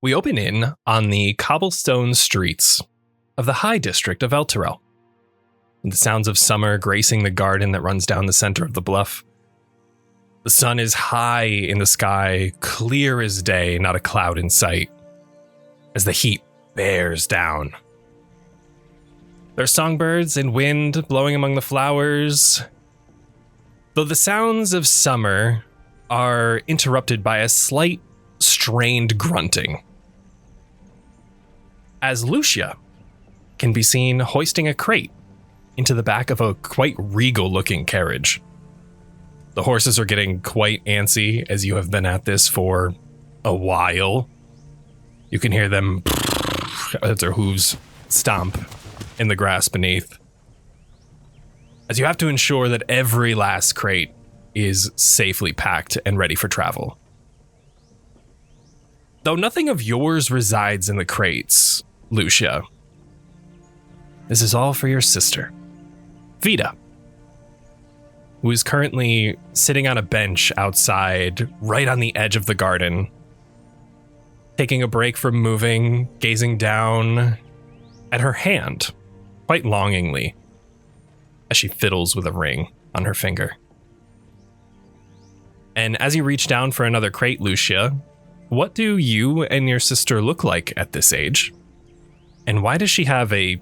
We open in on the cobblestone streets of the high district of Elturel, with the sounds of summer gracing the garden that runs down the center of the bluff. The sun is high in the sky, clear as day, not a cloud in sight, as the heat bears down. There are songbirds and wind blowing among the flowers, though the sounds of summer are interrupted by a slight, strained grunting, as Luxia can be seen hoisting a crate into the back of a quite regal-looking carriage. The horses are getting quite antsy as you have been at this for a while. You can hear them as their hooves stomp in the grass beneath, as you have to ensure that every last crate is safely packed and ready for travel. Though nothing of yours resides in the crates, Luxia, this is all for your sister, Vita, who is currently sitting on a bench outside, right on the edge of the garden, taking a break from moving, gazing down at her hand, quite longingly, as she fiddles with a ring on her finger. And as you reach down for another crate, Luxia, what do you and your sister look like at this age? And why does she have a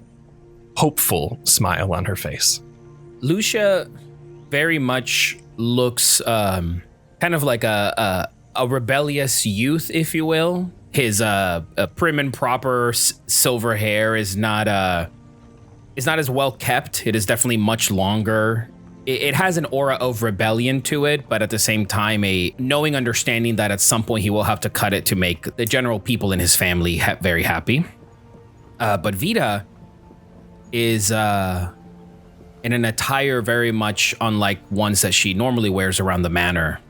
hopeful smile on her face? Luxia very much looks kind of like a rebellious youth, if you will. His prim and proper silver hair is not as well kept. It is definitely much longer. It has an aura of rebellion to it, but at the same time, a knowing understanding that at some point he will have to cut it to make the general people in his family very happy. But Vita is in an attire very much unlike ones that she normally wears around the manor.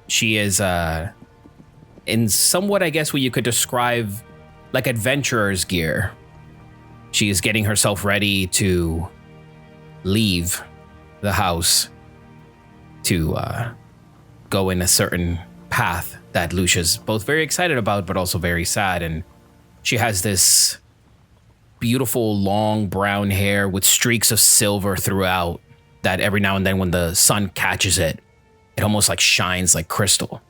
She is in somewhat, I guess, what you could describe like adventurer's gear. She is getting herself ready to leave the house to go in a certain path that Lucia's both very excited about, but also very sad. And she has this beautiful long brown hair with streaks of silver throughout that every now and then when the sun catches it, it almost like shines like crystal.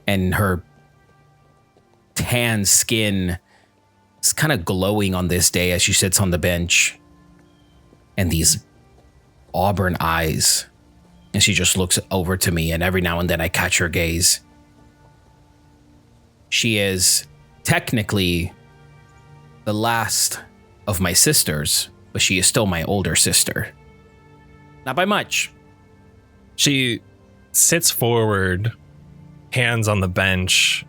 And her tan skin is kind of glowing on this day as she sits on the bench. And these auburn eyes. And she just looks over to me, and every now and then I catch her gaze. She is technically the last of my sisters, but she is still my older sister. Not by much. She sits forward, hands on the bench,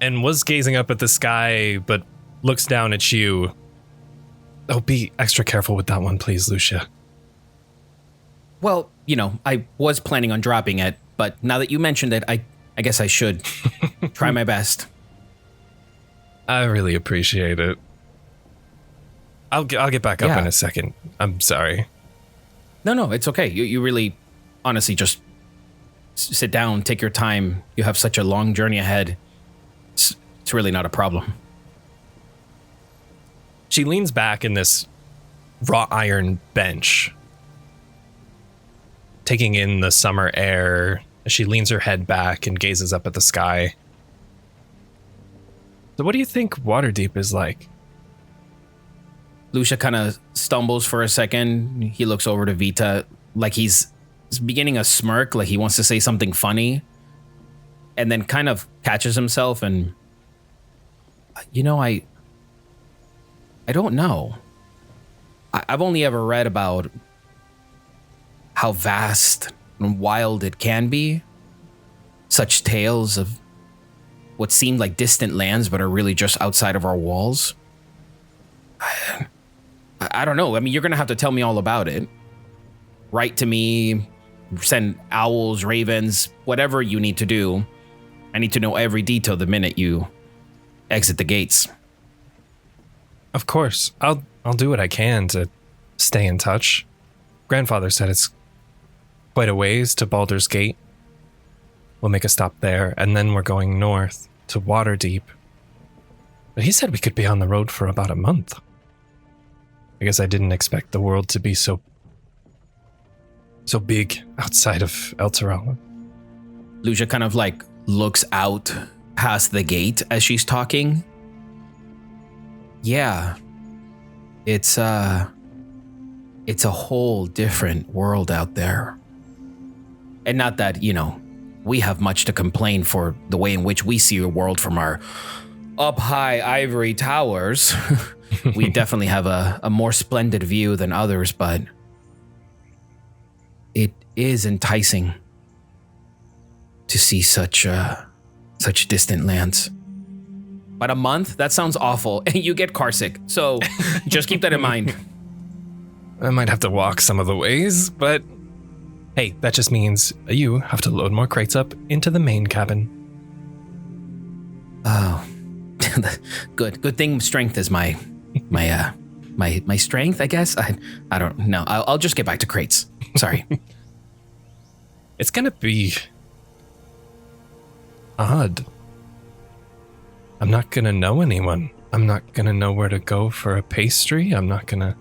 and was gazing up at the sky, but looks down at you. Oh, be extra careful with that one, please, Luxia. Well, you know, I was planning on dropping it, but now that you mentioned it, I guess I should try my best. I really appreciate it. I'll get back up in a second. I'm sorry. No, it's okay. You really, honestly, just sit down, take your time. You have such a long journey ahead. It's really not a problem. She leans back in this wrought iron bench, taking in the summer air as she leans her head back and gazes up at the sky. So what do you think Waterdeep is like? Luxia kind of stumbles for a second. He looks over to Vita like he's beginning a smirk, like he wants to say something funny, and then kind of catches himself and, you know, I don't know. I've only ever read about how vast and wild it can be. Such tales of what seemed like distant lands, but are really just outside of our walls. I don't know. I mean, you're going to have to tell me all about it. Write to me, send owls, ravens, whatever you need to do. I need to know every detail the minute you exit the gates. Of course. I'll do what I can to stay in touch. Grandfather said it's quite a ways to Baldur's Gate. We'll make a stop there, and then we're going north to Waterdeep. But he said we could be on the road for about a month. I guess I didn't expect the world to be so big outside of Elturel. Luxia kind of like looks out past the gate as she's talking. Yeah. It's a whole different world out there. And not that, we have much to complain for the way in which we see the world from our up high ivory towers. We definitely have a more splendid view than others, but it is enticing to see such distant lands. But a month? That sounds awful. And you get carsick, so just keep that in mind. I might have to walk some of the ways, but hey, that just means you have to load more crates up into the main cabin. Oh, good thing strength is my strength, I guess. I don't know. I'll just get back to crates. Sorry. It's gonna be odd. I'm not gonna know anyone. I'm not gonna know where to go for a pastry. I'm not gonna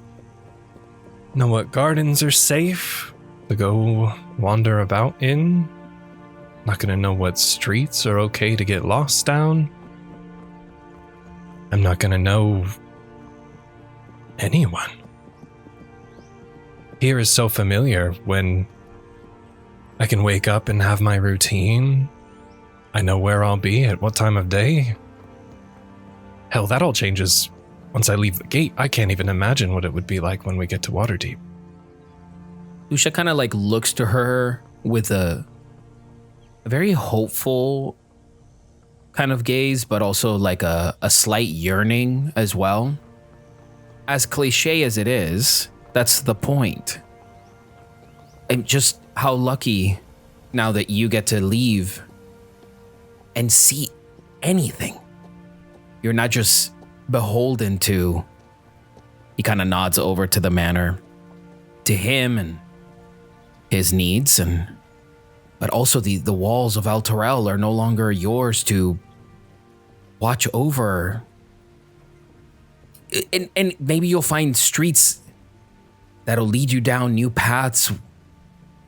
know what gardens are safe to go wander about in. I'm not gonna know what streets are okay to get lost down. I'm not gonna know anyone. Here is so familiar when I can wake up and have my routine. I know where I'll be at what time of day. Hell, that all changes once I leave the gate. I can't even imagine what it would be like when we get to Waterdeep. Luxia kind of like looks to her with a very hopeful kind of gaze, but also like a slight yearning as well. As cliche as it is, that's the point. And just how lucky now that you get to leave and see anything. You're not just beholden to, he kind of nods over to the manor, to him and his needs, but also the walls of Elturel are no longer yours to watch over. And maybe you'll find streets that'll lead you down new paths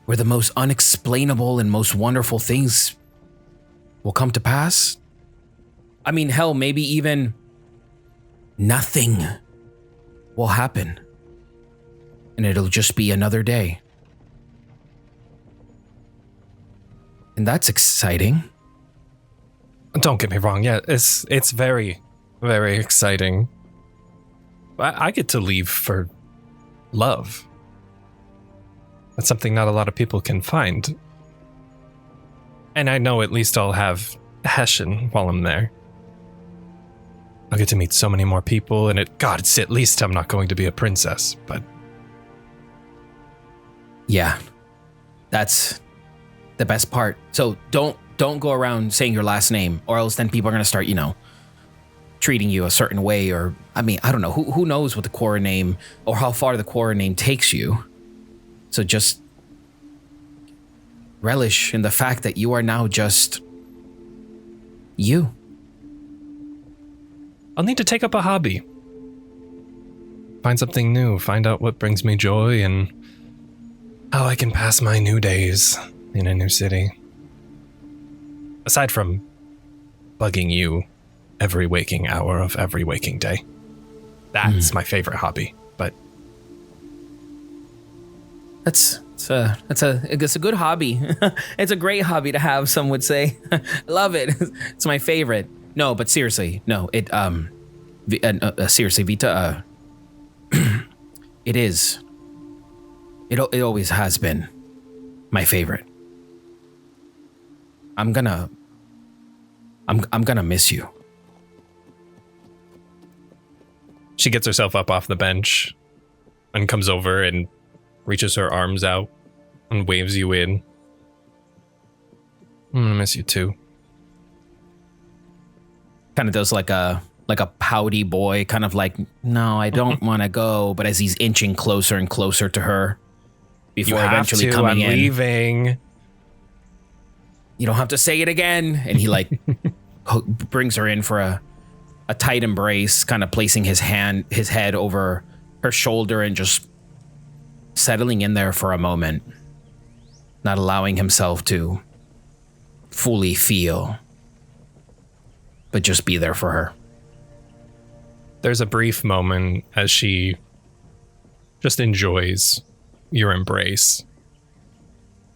where the most unexplainable and most wonderful things will come to pass. I mean, hell, maybe even nothing will happen. And it'll just be another day. And that's exciting. Don't get me wrong, yeah, it's very, very exciting. I get to leave for love. That's something not a lot of people can find. And I know at least I'll have Hessian while I'm there. I'll get to meet so many more people, and it's at least I'm not going to be a princess, but... Yeah, that's the best part. So don't go around saying your last name, or else then people are going to start, treating you a certain way, or, I mean, I don't know. Who knows what the Quora name, or how far the Quora name takes you. So just relish in the fact that you are now just you. I'll need to take up a hobby. Find something new, find out what brings me joy, and how I can pass my new days in a new city. Aside from bugging you every waking hour of every waking day. That's my favorite hobby, but... It's a good hobby. It's a great hobby to have, some would say. Love it. It's my favorite. No, but seriously, no. Seriously, Vita. It is. It always has been my favorite. I'm gonna miss you. She gets herself up off the bench and comes over and reaches her arms out and waves you in. I'm gonna miss you too. Kind of does like a pouty boy, kind of like, no, I don't want to go. But as he's inching closer and closer to her, before eventually coming in. I'm leaving. You don't have to say it again. And he like brings her in for a tight embrace, kind of placing his head over her shoulder and just settling in there for a moment, not allowing himself to fully feel, but just be there for her. There's a brief moment as she just enjoys your embrace,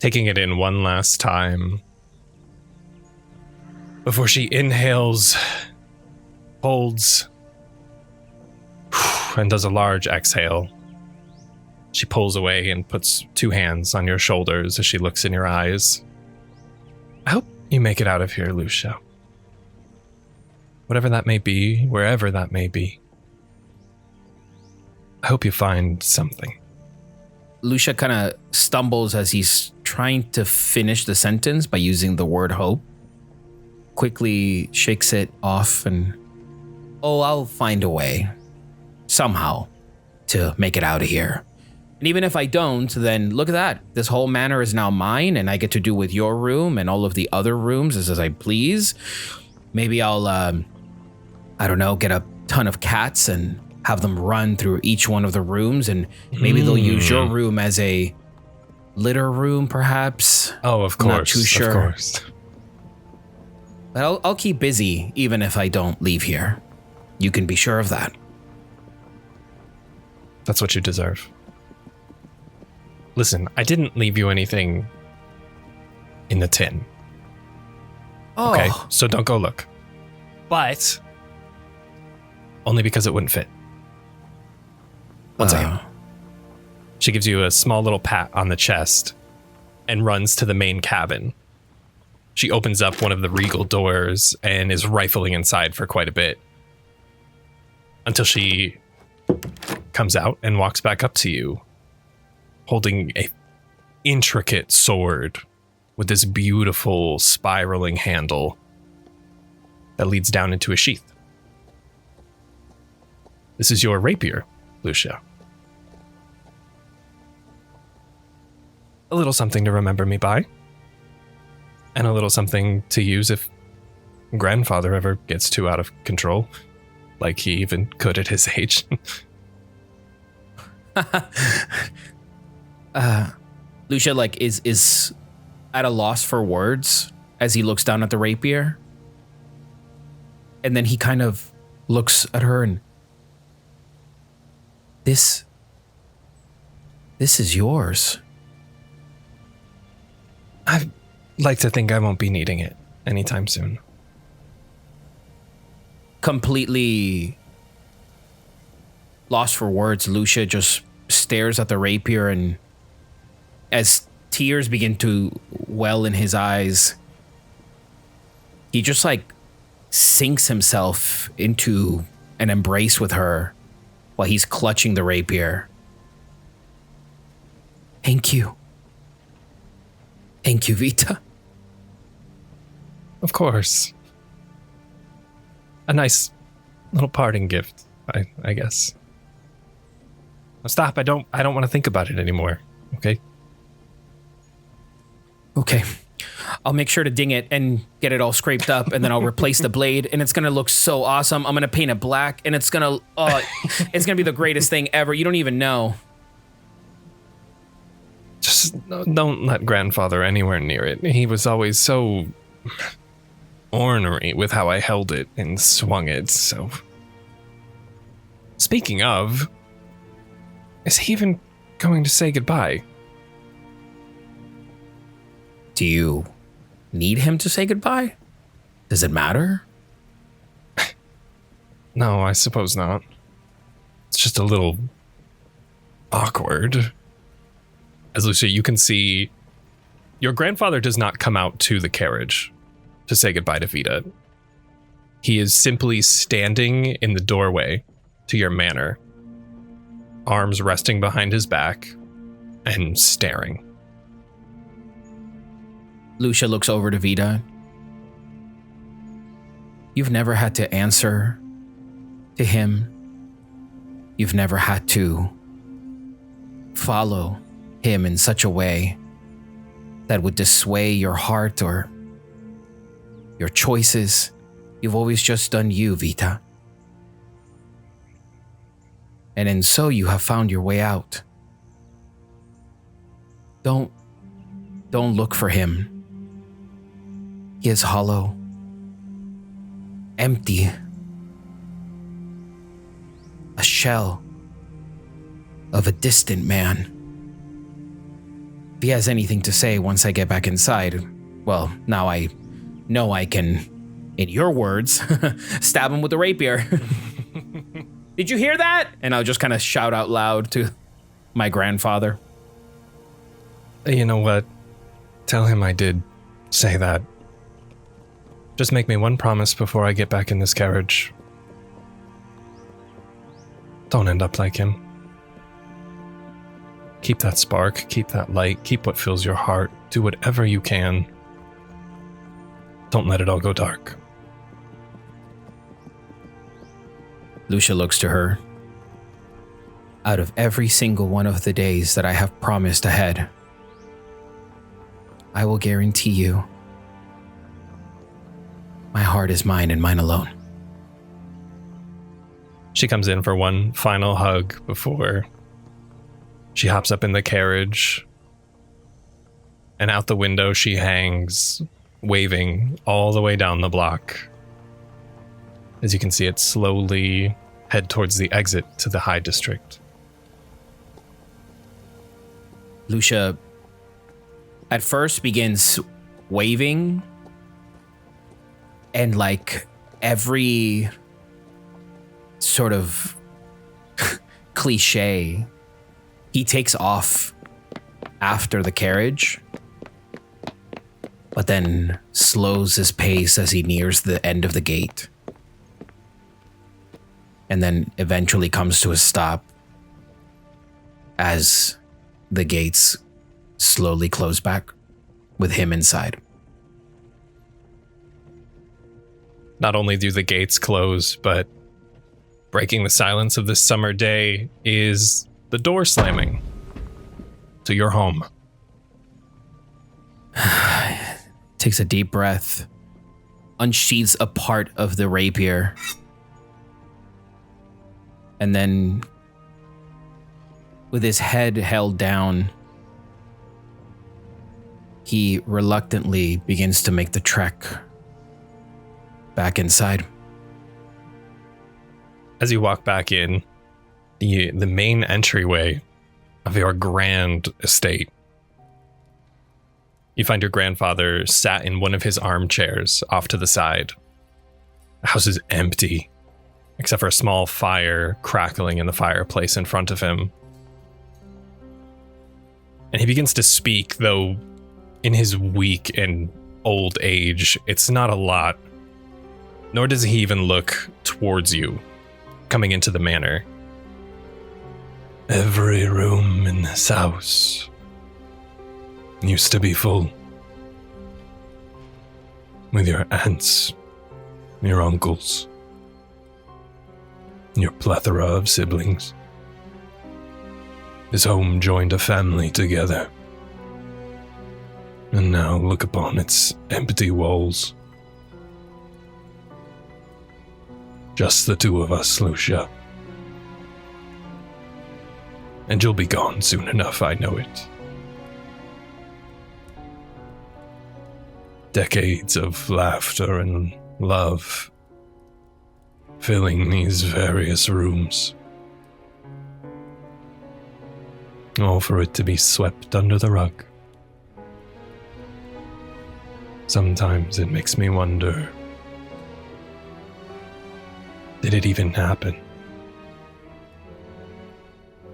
taking it in one last time before she inhales, holds, and does a large exhale. She pulls away and puts 2 hands on your shoulders as she looks in your eyes. I hope you make it out of here, Luxia. Whatever that may be, wherever that may be. I hope you find something. Luxia kind of stumbles as he's trying to finish the sentence by using the word hope. Quickly shakes it off and, I'll find a way, somehow, to make it out of here. And even if I don't, then look at that. This whole manor is now mine, and I get to do with your room and all of the other rooms as I please. Maybe I'll, I don't know, get a ton of cats and have them run through each one of the rooms, and maybe they'll use your room as a litter room, perhaps. Oh, of course. I'm not too sure. Of course. But I'll keep busy even if I don't leave here. You can be sure of that. That's what you deserve. Listen, I didn't leave you anything in the tin. Oh. Okay, so don't go look. But only because it wouldn't fit. One second. She gives you a small little pat on the chest and runs to the main cabin. She opens up one of the regal doors and is rifling inside for quite a bit until she comes out and walks back up to you, holding a intricate sword with this beautiful spiraling handle that leads down into a sheath. This is your rapier, Luxia. A little something to remember me by. And a little something to use if grandfather ever gets too out of control. Like he even could at his age. Luxia like is at a loss for words as he looks down at the rapier. And then he kind of looks at her and This is yours. I'd like to think I won't be needing it anytime soon. Completely lost for words, Luxia just stares at the rapier, and as tears begin to well in his eyes, he just like sinks himself into an embrace with her while he's clutching the rapier. Thank you. Thank you, Vita. Of course. A nice little parting gift, I guess. Now stop, I don't want to think about it anymore, okay? Okay. I'll make sure to ding it and get it all scraped up, and then I'll replace the blade, and it's gonna look so awesome. I'm gonna paint it black, and it's gonna be the greatest thing ever. You don't even know. Just don't let grandfather anywhere near it. He was always so ornery with how I held it and swung it, so... Speaking of, is he even going to say goodbye? Do you need him to say goodbye? Does it matter? No, I suppose not. It's just a little awkward. As Luxia, you can see your grandfather does not come out to the carriage to say goodbye to Vita. He is simply standing in the doorway to your manor, arms resting behind his back and staring. Luxia looks over to Vita. You've never had to answer to him. You've never had to follow him in such a way that would dissuade your heart or your choices. You've always just done you, Vita. And in so you have found your way out. Don't look for him. He is hollow, empty, a shell of a distant man. If he has anything to say once I get back inside, well, now I know I can, in your words, stab him with a rapier. Did you hear that? And I'll just kind of shout out loud to my grandfather. You know what? Tell him I did say that. Just make me one promise before I get back in this carriage. Don't end up like him. Keep that spark, keep that light, keep what fills your heart. Do whatever you can. Don't let it all go dark. Lucia looks to her. Out of every single one of the days that I have promised ahead, I will guarantee you, my heart is mine and mine alone. She comes in for one final hug before she hops up in the carriage, and out the window she hangs, waving all the way down the block. As you can see it slowly head towards the exit to the High District. Lucia at first begins waving, and like every sort of cliche, he takes off after the carriage, but then slows his pace as he nears the end of the gate. And then eventually comes to a stop as the gates slowly close back with him inside. Not only do the gates close, but breaking the silence of this summer day is the door slamming to your home. Takes a deep breath, unsheathes a part of the rapier, and then, with his head held down, he reluctantly begins to make the trek back inside. As you walk back in, the main entryway of your grand estate, you find your grandfather sat in one of his armchairs off to the side. The house is empty, except for a small fire crackling in the fireplace in front of him. And he begins to speak, though in his weak and old age, it's not a lot. Nor does he even look towards you, coming into the manor. Every room in this house used to be full. With your aunts, your uncles, your plethora of siblings. This home joined a family together. And now look upon its empty walls. Just the two of us, Lucia. And you'll be gone soon enough, I know it. Decades of laughter and love filling these various rooms. All for it to be swept under the rug. Sometimes it makes me wonder, did it even happen?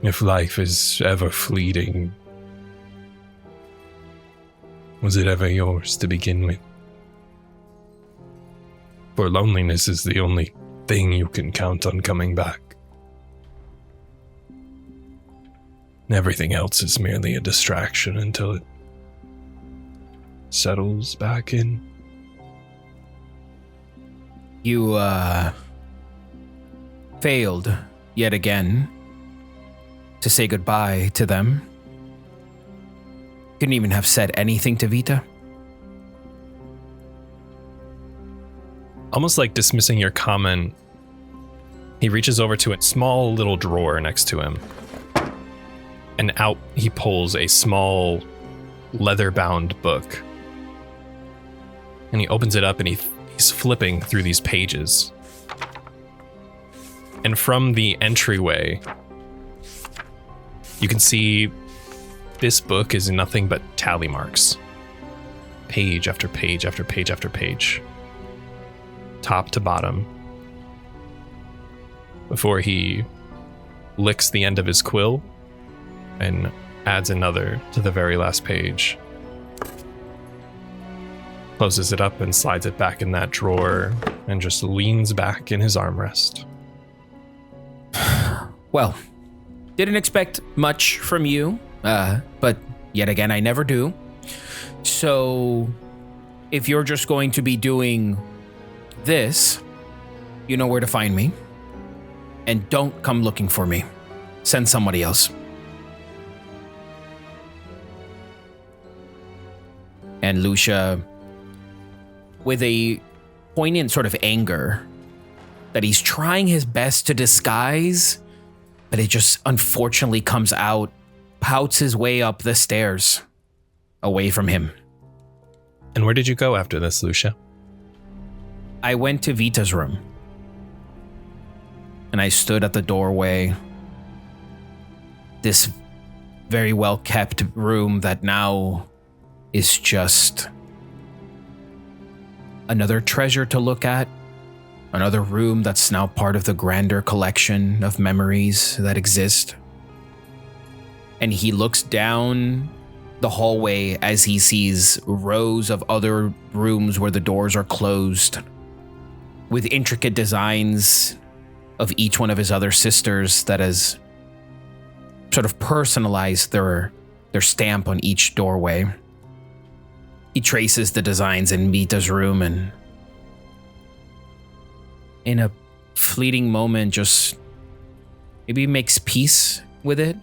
If life is ever fleeting, was it ever yours to begin with? For loneliness is the only thing you can count on coming back. Everything else is merely a distraction until it settles back in. You, failed yet again to say goodbye to them. Couldn't even have said anything to Vita. almost like dismissing your comment, he reaches over to a small little drawer next to him. And out he pulls a small leather-bound book. And he opens it up and he's flipping through these pages. And from the entryway, you can see this book is nothing but tally marks. Page after page after page after page. Top to bottom. Before he licks the end of his quill and adds another to the very last page. Closes it up and slides it back in that drawer and just leans back in his armrest. Well, didn't expect much from you, but yet again, I never do. So, if you're just going to be doing this, you know where to find me. And don't come looking for me. Send somebody else. And Luxia, with a poignant sort of anger that he's trying his best to disguise, but it just unfortunately comes out, pouts his way up the stairs, away from him. And where did you go after this, Luxia? I went to Vita's room. And I stood at the doorway. This very well-kept room that now is just another treasure to look at. Another room that's now part of the grander collection of memories that exist. And he looks down the hallway as he sees rows of other rooms where the doors are closed, with intricate designs of each one of his other sisters that has sort of personalized their stamp on each doorway. He traces the designs in Vita's room and in a fleeting moment just maybe makes peace with it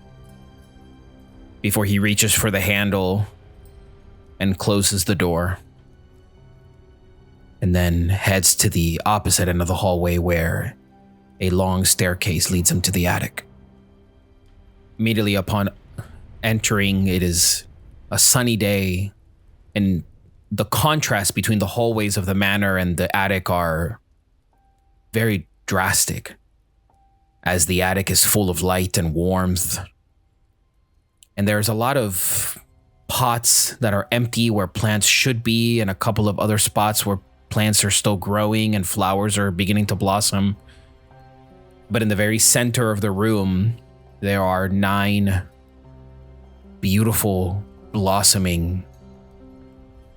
before he reaches for the handle and closes the door and then heads to the opposite end of the hallway where a long staircase leads him to the attic. Immediately upon entering, it is a sunny day, and the contrast between the hallways of the manor and the attic are very drastic, as the attic is full of light and warmth. And there's a lot of pots that are empty where plants should be, and a couple of other spots where plants are still growing and flowers are beginning to blossom. But in the very center of the room, there are 9 beautiful, blossoming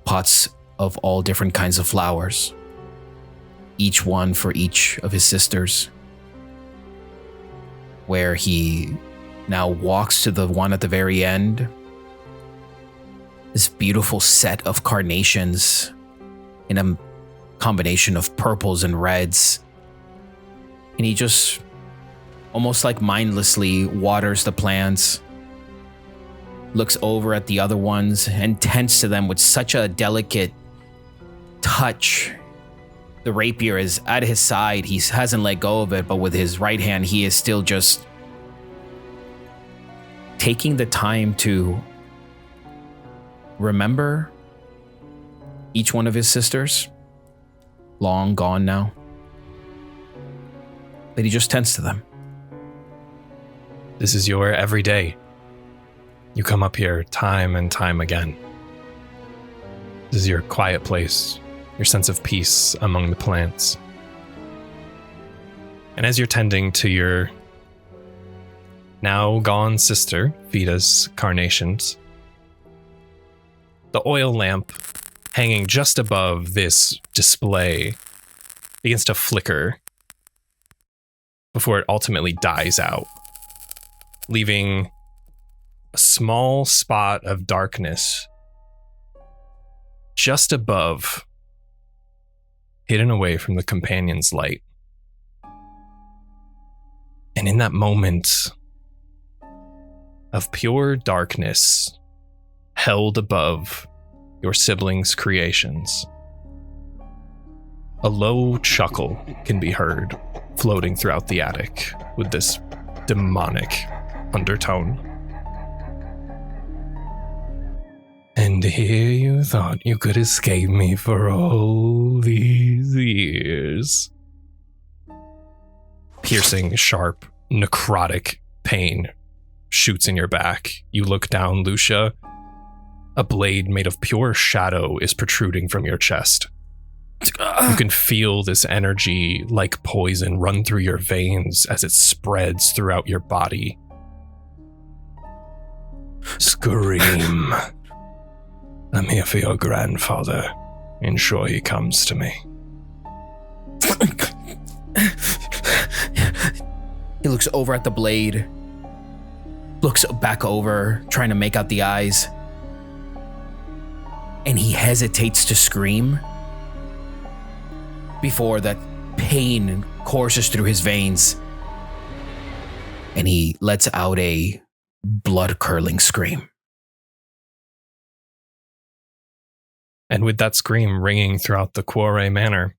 pots of all different kinds of flowers. Each one for each of his sisters. Where he now walks to the one at the very end. This beautiful set of carnations in a combination of purples and reds. And he just almost like mindlessly waters the plants, looks over at the other ones and tends to them with such a delicate touch. The rapier is at his side. He hasn't let go of it, but with his right hand, he is still just taking the time to remember each one of his sisters, long gone now. But he just tends to them. This is your everyday. You come up here time and time again. This is your quiet place, your sense of peace among the plants. And as you're tending to your now gone sister, Vita's carnations, the oil lamp hanging just above this display begins to flicker before it ultimately dies out, leaving a small spot of darkness just above, hidden away from the companion's light. And in that moment of pure darkness held above your siblings' creations, a low chuckle can be heard floating throughout the attic with this demonic undertone. And here you thought you could escape me for all these years. Piercing, sharp, necrotic pain shoots in your back. You look down, Luxia. A blade made of pure shadow is protruding from your chest. You can feel this energy like poison run through your veins as it spreads throughout your body. Scream. I'm here for your grandfather. Ensure he comes to me. He looks over at the blade, looks back over, trying to make out the eyes, and he hesitates to scream before that pain courses through his veins, and he lets out a blood-curdling scream. And with that scream ringing throughout the Quarry Manor,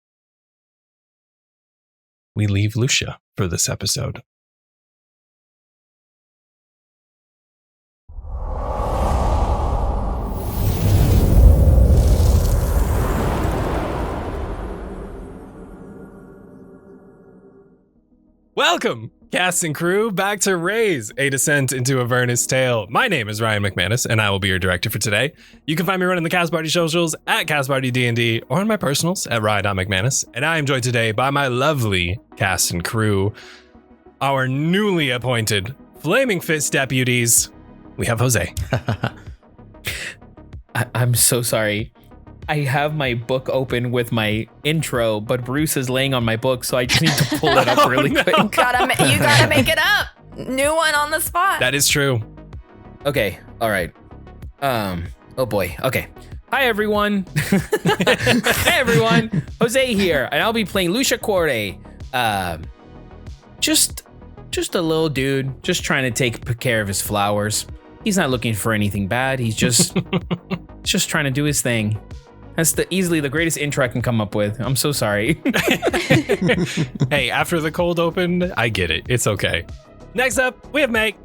we leave Luxia for this episode. Welcome, cast and crew, back to RAZE, a descent into Avernus tale. My name is Ryan McManus, and I will be your director for today. You can find me running the Cast Party socials at Cast Party D&D or on my personals at Ryan.McManus. And I am joined today by my lovely cast and crew, our newly appointed Flaming Fist deputies. We have Jose. I'm so sorry. I have my book open with my intro, but Bruce is laying on my book, so I just need to pull it up really quick. You gotta make it up. New one on the spot. That is true. Okay, all right. Oh boy. Okay. Hi everyone. Hey everyone. Jose here, and I'll be playing Luxia Quarry. Just a little dude, just trying to take care of his flowers. He's not looking for anything bad. He's just trying to do his thing. That's easily the greatest intro I can come up with. I'm so sorry. Hey, after the cold open, I get it. It's okay. Next up, we have May.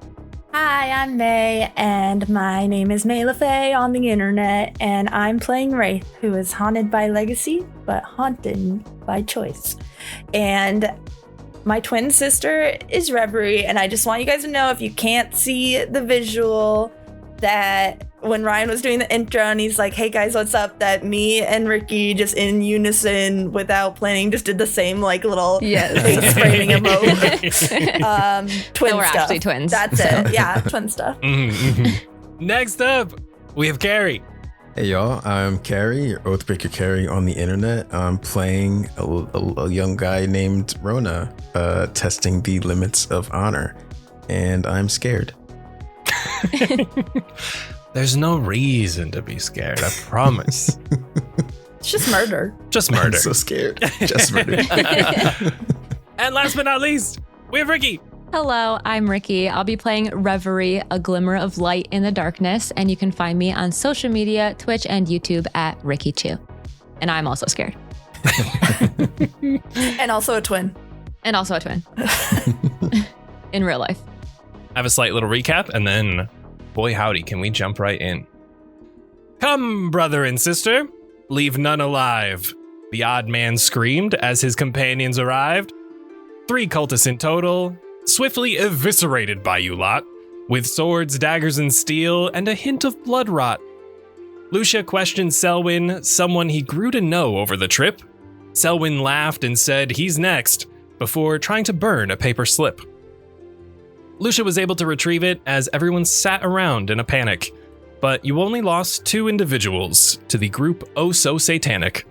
Hi, I'm May, and my name is May LaFay on the internet, and I'm playing Raith, who is haunted by legacy, but haunted by choice. And my twin sister is Reverie, and I just want you guys to know, if you can't see the visual, that when Ryan was doing the intro and he's like, hey guys, what's up? That me and Rikki just in unison without planning just did the same like little face framing emoji. Twin we're stuff. Actually twins. That's it. Yeah, twin stuff. Next up, we have Cary. Hey y'all, I'm Cary, your Oathbreaker Cary on the internet. I'm playing a young guy named Rona, testing the limits of honor, and I'm scared. There's no reason to be scared, I promise. It's just murder. Just murder. I'm so scared. Just murder. And last but not least, we have Rikki. Hello, I'm Rikki. I'll be playing Reverie, a glimmer of light in the darkness, and you can find me on social media, Twitch and YouTube at Rikki2. And I'm also scared. And also a twin. And also a twin. In real life. I have a slight little recap, and then, boy howdy, can we jump right in. Come, brother and sister, leave none alive. The odd man screamed as his companions arrived. 3 cultists in total, swiftly eviscerated by you lot, with swords, daggers, and steel, and a hint of blood rot. Luxia questioned Selwyn, someone he grew to know over the trip. Selwyn laughed and said he's next, before trying to burn a paper slip. Luxia was able to retrieve it as everyone sat around in a panic, but you only lost 2 individuals to the group Oh So Satanic.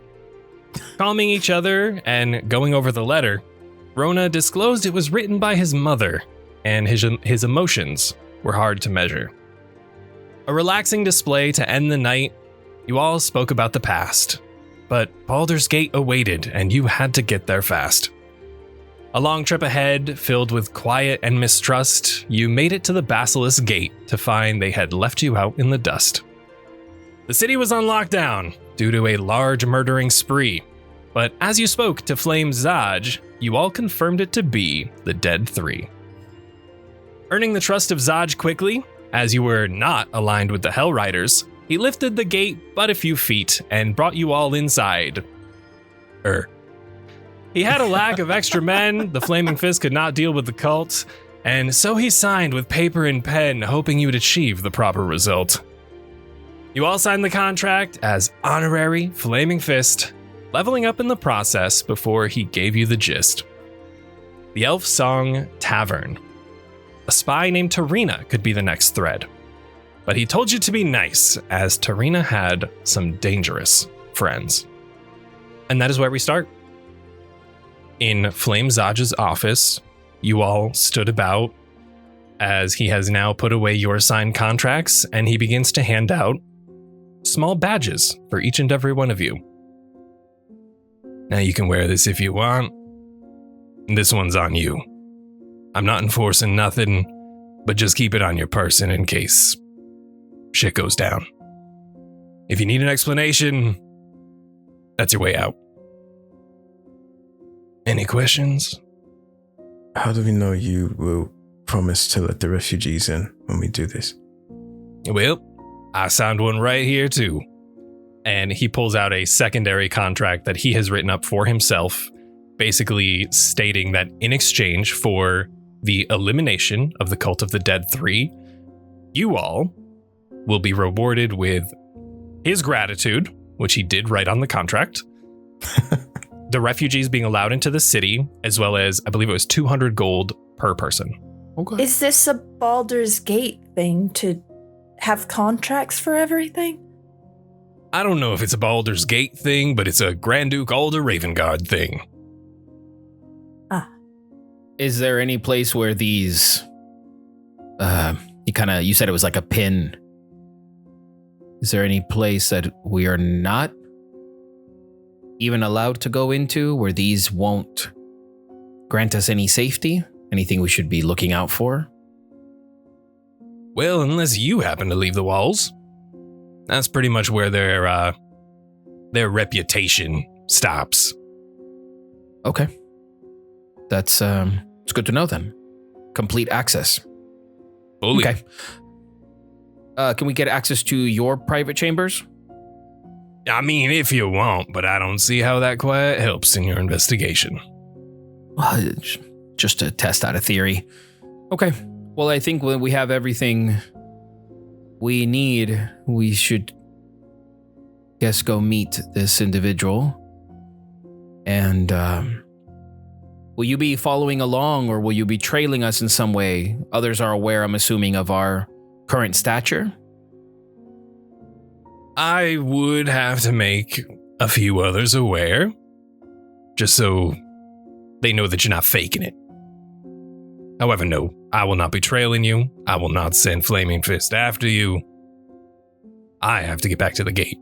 Calming each other and going over the letter, Rona disclosed it was written by his mother, and his emotions were hard to measure. A relaxing display to end the night, you all spoke about the past, but Baldur's Gate awaited and you had to get there fast. A long trip ahead, filled with quiet and mistrust, you made it to the Basilisk Gate to find they had left you out in the dust. The city was on lockdown due to a large murdering spree, But as you spoke to Flame Zaj, you all confirmed it to be the Dead Three. Earning the trust of Zaj quickly, as you were not aligned with the Hell Riders, he lifted the gate but a few feet and brought you all inside. He had a lack of extra men, the Flaming Fist could not deal with the cult, and so he signed with paper and pen, hoping you would achieve the proper result. You all signed the contract as honorary Flaming Fist, leveling up in the process before he gave you the gist. The Elfsong Tavern. A spy named Tarina could be the next thread. But he told you to be nice, as Tarina had some dangerous friends. And that is where we start. In Flame Zaj's office, you all stood about as he has now put away your signed contracts, and he begins to hand out small badges for each and every one of you. Now you can wear this if you want. This one's on you. I'm not enforcing nothing, but just keep it on your person in case shit goes down. If you need an explanation, that's your way out. Any questions? How do we know you will promise to let the refugees in when we do this? Well, I signed one right here too. And he pulls out a secondary contract that he has written up for himself, basically stating that in exchange for the elimination of the Cult of the Dead 3, you all will be rewarded with his gratitude, which he did write on the contract, the refugees being allowed into the city, as well as, I believe it was 200 gold per person. Okay. Is this a Baldur's Gate thing to have contracts for everything? I don't know if it's a Baldur's Gate thing, but it's a Grand Duke Alder Ravengard thing. Is there any place where these, you said it was like a pin. Is there any place that we are not even allowed to go into where these won't grant us any safety? Anything we should be looking out for? Well, unless you happen to leave the walls. That's pretty much where their reputation stops. Okay. That's it's good to know then. Complete access. Fully. Okay. Can we get access to your private chambers? I mean, if you want, but I don't see how that quite helps in your investigation. Just to test out a theory. Okay. Well, I think when we have everything we need, we should, go meet this individual. And, will you be following along, or will you be trailing us in some way? Others are aware, I'm assuming, of our current stature. I would have to make a few others aware, just so they know that you're not faking it. However, no, I will not be trailing you. I will not send Flaming Fist after you. I have to get back to the gate.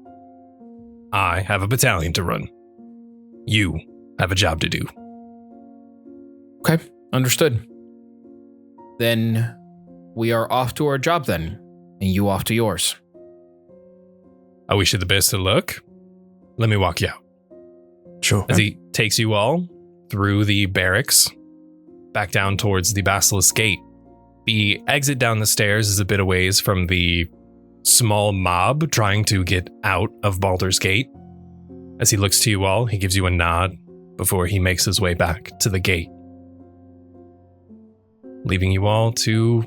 I have a battalion to run. You have a job to do. Okay, understood. Then we are off to our job then, and you off to yours. I wish you the best of luck. Let me walk you out. Sure. As he takes you all through the barracks, back down towards the Basilisk Gate. The exit down the stairs is a bit a ways from the small mob trying to get out of Baldur's Gate. As he looks to you all, he gives you a nod before he makes his way back to the gate, leaving you all to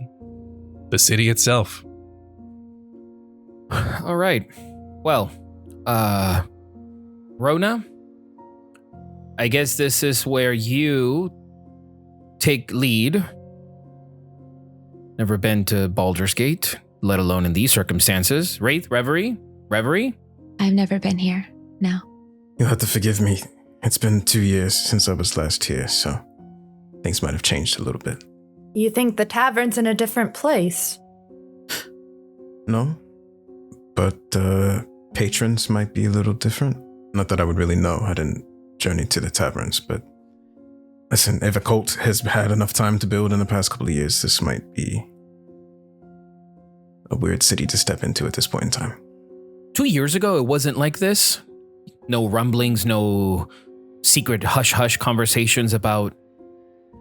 the city itself. All right. Well, Rona, I guess this is where you take lead. Never been to Baldur's Gate, let alone in these circumstances. Raith, Reverie? I've never been here. No. You'll have to forgive me. It's been 2 years since I was last here, so things might have changed a little bit. You think the tavern's in a different place? No, but patrons might be a little different. Not that I would really know. I didn't journey to the taverns, but listen, if a cult has had enough time to build in the past couple of years, this might be a weird city to step into at this point in time. 2 years ago, it wasn't like this. No rumblings, no secret hush-hush conversations about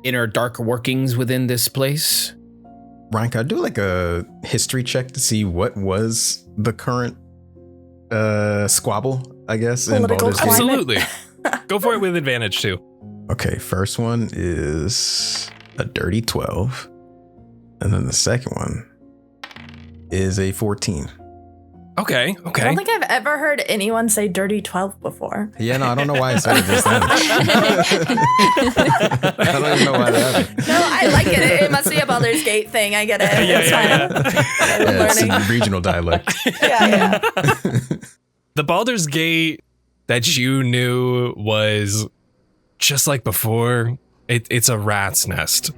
inner dark workings within this place? Ryan, can I do like a history check to see what was the current squabble, I guess, in Political Baldur's Gate? climate. Absolutely. Go for it with advantage too. Okay, first one is a dirty 12. And then the second one is a 14. Okay. I don't think I've ever heard anyone say dirty 12 before. Yeah, no, I don't know why I said it just then. I don't even know why that happened. No, I like it. It must be a Baldur's Gate thing. I get it. It's fine. I'm Yeah, it's learning. in regional dialect. Yeah. The Baldur's Gate that you knew was just like before. It's a rat's nest.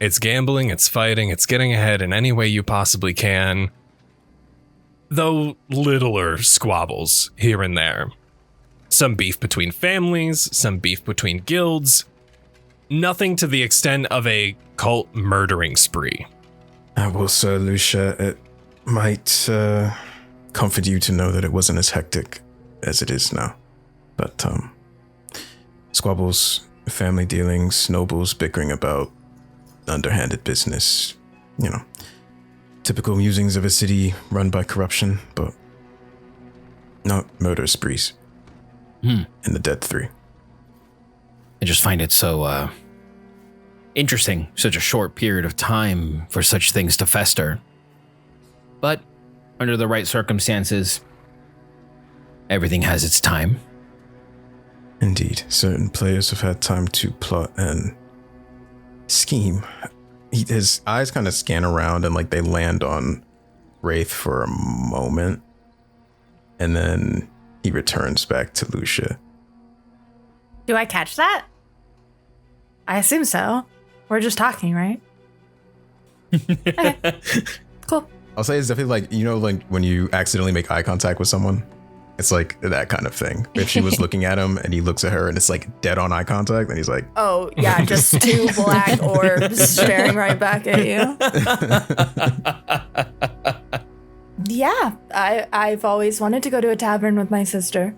It's gambling, it's fighting, it's getting ahead in any way you possibly can. Though littler squabbles here and there. Some beef between families, some beef between guilds. Nothing to the extent of a cult murdering spree. Well, Sir Lucia, it might comfort you to know that it wasn't as hectic as it is now. But squabbles, family dealings, nobles bickering about underhanded business, you know. Typical musings of a city run by corruption, but not murder sprees. And the dead 3. I just find it so interesting, such a short period of time for such things to fester. But under the right circumstances, everything has its time. Indeed, certain players have had time to plot and scheme. His eyes kind of scan around and like they land on Raith for a moment. And then he returns back to Lucia. Do I catch that? I assume so. We're just talking, right? Okay. Cool. I'll say it's definitely like, you know, like when you accidentally make eye contact with someone, it's like that kind of thing. If she was looking at him and he looks at her and it's like dead on eye contact, and he's like, Oh, yeah, just 2 black orbs staring right back at you. Yeah, I've always wanted to go to a tavern with my sister.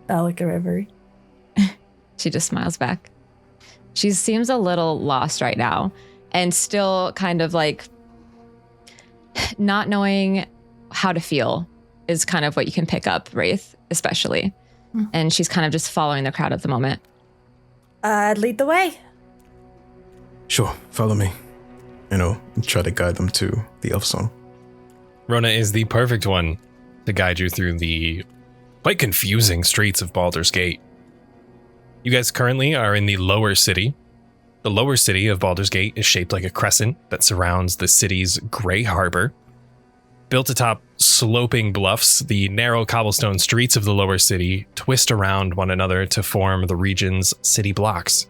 I like a Reverie. She just smiles back. She seems a little lost right now and still kind of like not knowing how to feel is kind of what you can pick up, Raith, especially. And she's kind of just following the crowd at the moment. Lead the way. sure, follow me. You know, try to guide them to the Elfsong. Rona is the perfect one to guide you through the quite confusing streets of Baldur's Gate. You guys currently are in the lower city. The lower city of Baldur's Gate is shaped like a crescent that surrounds the city's gray harbor. Built atop sloping bluffs, the narrow cobblestone streets of the lower city twist around one another to form the region's city blocks.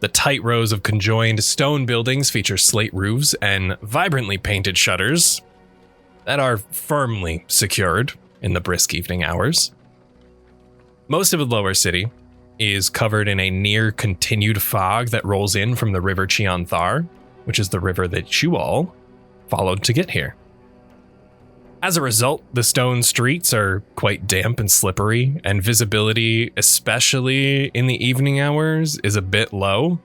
The tight rows of conjoined stone buildings feature slate roofs and vibrantly painted shutters that are firmly secured in the brisk evening hours. Most of the lower city is covered in a near continued fog that rolls in from the river Cheonthar, which is the river that you all followed to get here. As a result, the stone streets are quite damp and slippery, and visibility, especially in the evening hours, is a bit low.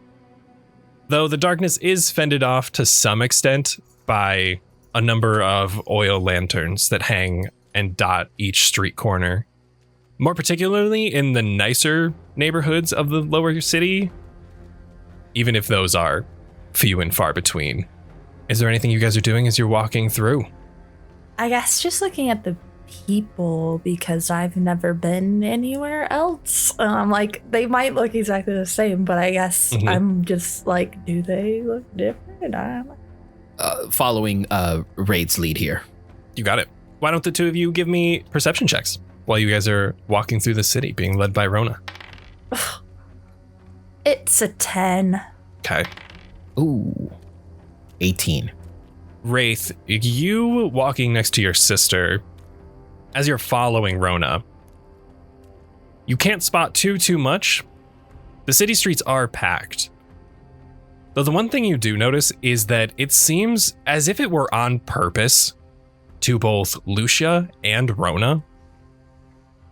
Though the darkness is fended off to some extent by a number of oil lanterns that hang and dot each street corner. More particularly in the nicer neighborhoods of the lower city, even if those are few and far between. Is there anything you guys are doing as you're walking through? I guess just looking at the people, because I've never been anywhere else. Like, they might look exactly the same, but I guess I'm just like, do they look different? Following Raid's lead here. You got it. Why don't the two of you give me perception checks while you guys are walking through the city being led by Rona? It's a 10. Okay. Ooh, 18. Raith, you walking next to your sister, as you're following Rona, you can't spot too much. The city streets are packed. Though the one thing you do notice is that it seems as if it were on purpose to both Lucia and Rona.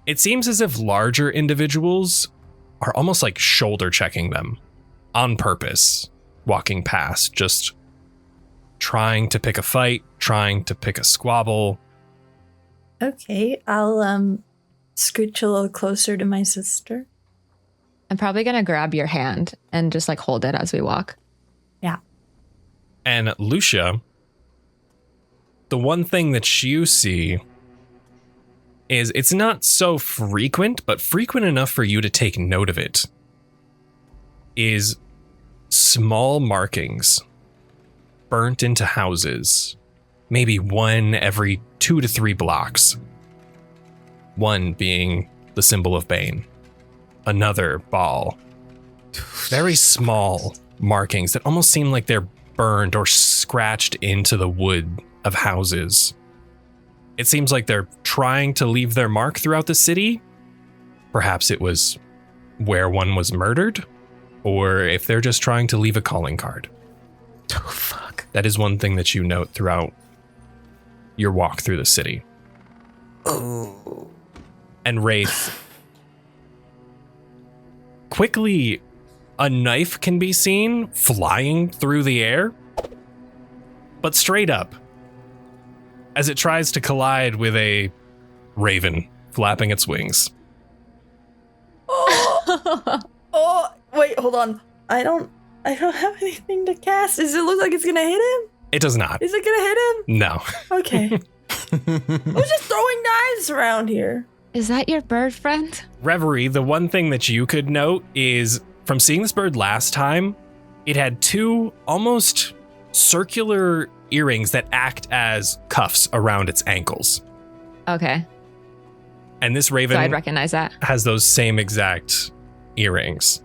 It seems as if larger individuals are almost like shoulder checking them on purpose, walking past, just trying to pick a fight, trying to pick a squabble. Okay, I'll scooch a little closer to my sister. I'm probably going to grab your hand and just like hold it as we walk. Yeah. And Luxia, the one thing that you see is it's not so frequent, but frequent enough for you to take note of it, is small markings burnt into houses, maybe one every 2 to 3 blocks. One being the symbol of Bane, another ball. Very small markings that almost seem like they're burned or scratched into the wood of houses. It seems like they're trying to leave their mark throughout the city. Perhaps it was where one was murdered, or if they're just trying to leave a calling card. Oh, fuck. That is one thing that you note throughout your walk through the city. Oh. And Raith, quickly, a knife can be seen flying through the air, but straight up, as it tries to collide with a raven flapping its wings. Oh, wait, hold on. I don't have anything to cast. Does it look like it's gonna hit him? It does not. Is it gonna hit him? No. Okay. I was just throwing knives around here. Is that your bird friend? Reverie, the one thing that you could note is, from seeing this bird last time, it had 2 almost circular earrings that act as cuffs around its ankles. Okay. And this So raven I'd recognize that. has those same exact earrings.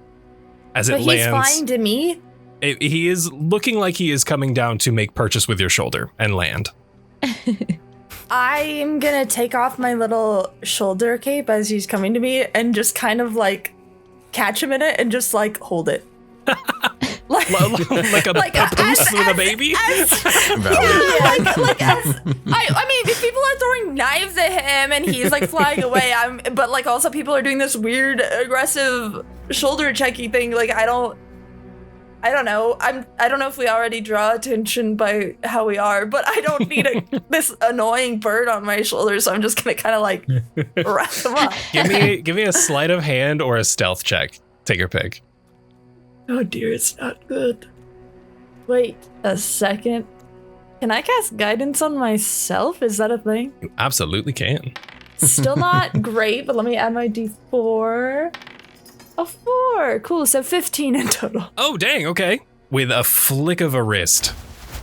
As But it he's lands, flying to me. he is looking like he is coming down to make purchase with your shoulder and land. I'm gonna take off my little shoulder cape as he's coming to me and just kind of like catch him in it and just like hold it. Like like a papoose with a baby? I mean, if people are throwing knives at him and he's like flying away, but like also people are doing this weird aggressive shoulder checky thing. Like I don't know. I don't know if we already draw attention by how we are, but I don't need this annoying bird on my shoulder, so I'm just gonna kind of like wrap him up. Give me a sleight of hand or a stealth check. Take your pick. Oh dear, it's not good. Wait a second. Can I cast guidance on myself? Is that a thing? You absolutely can. Still not great, but let me add my d4. A 4. Cool, so 15 in total. Oh, dang, okay. With a flick of a wrist,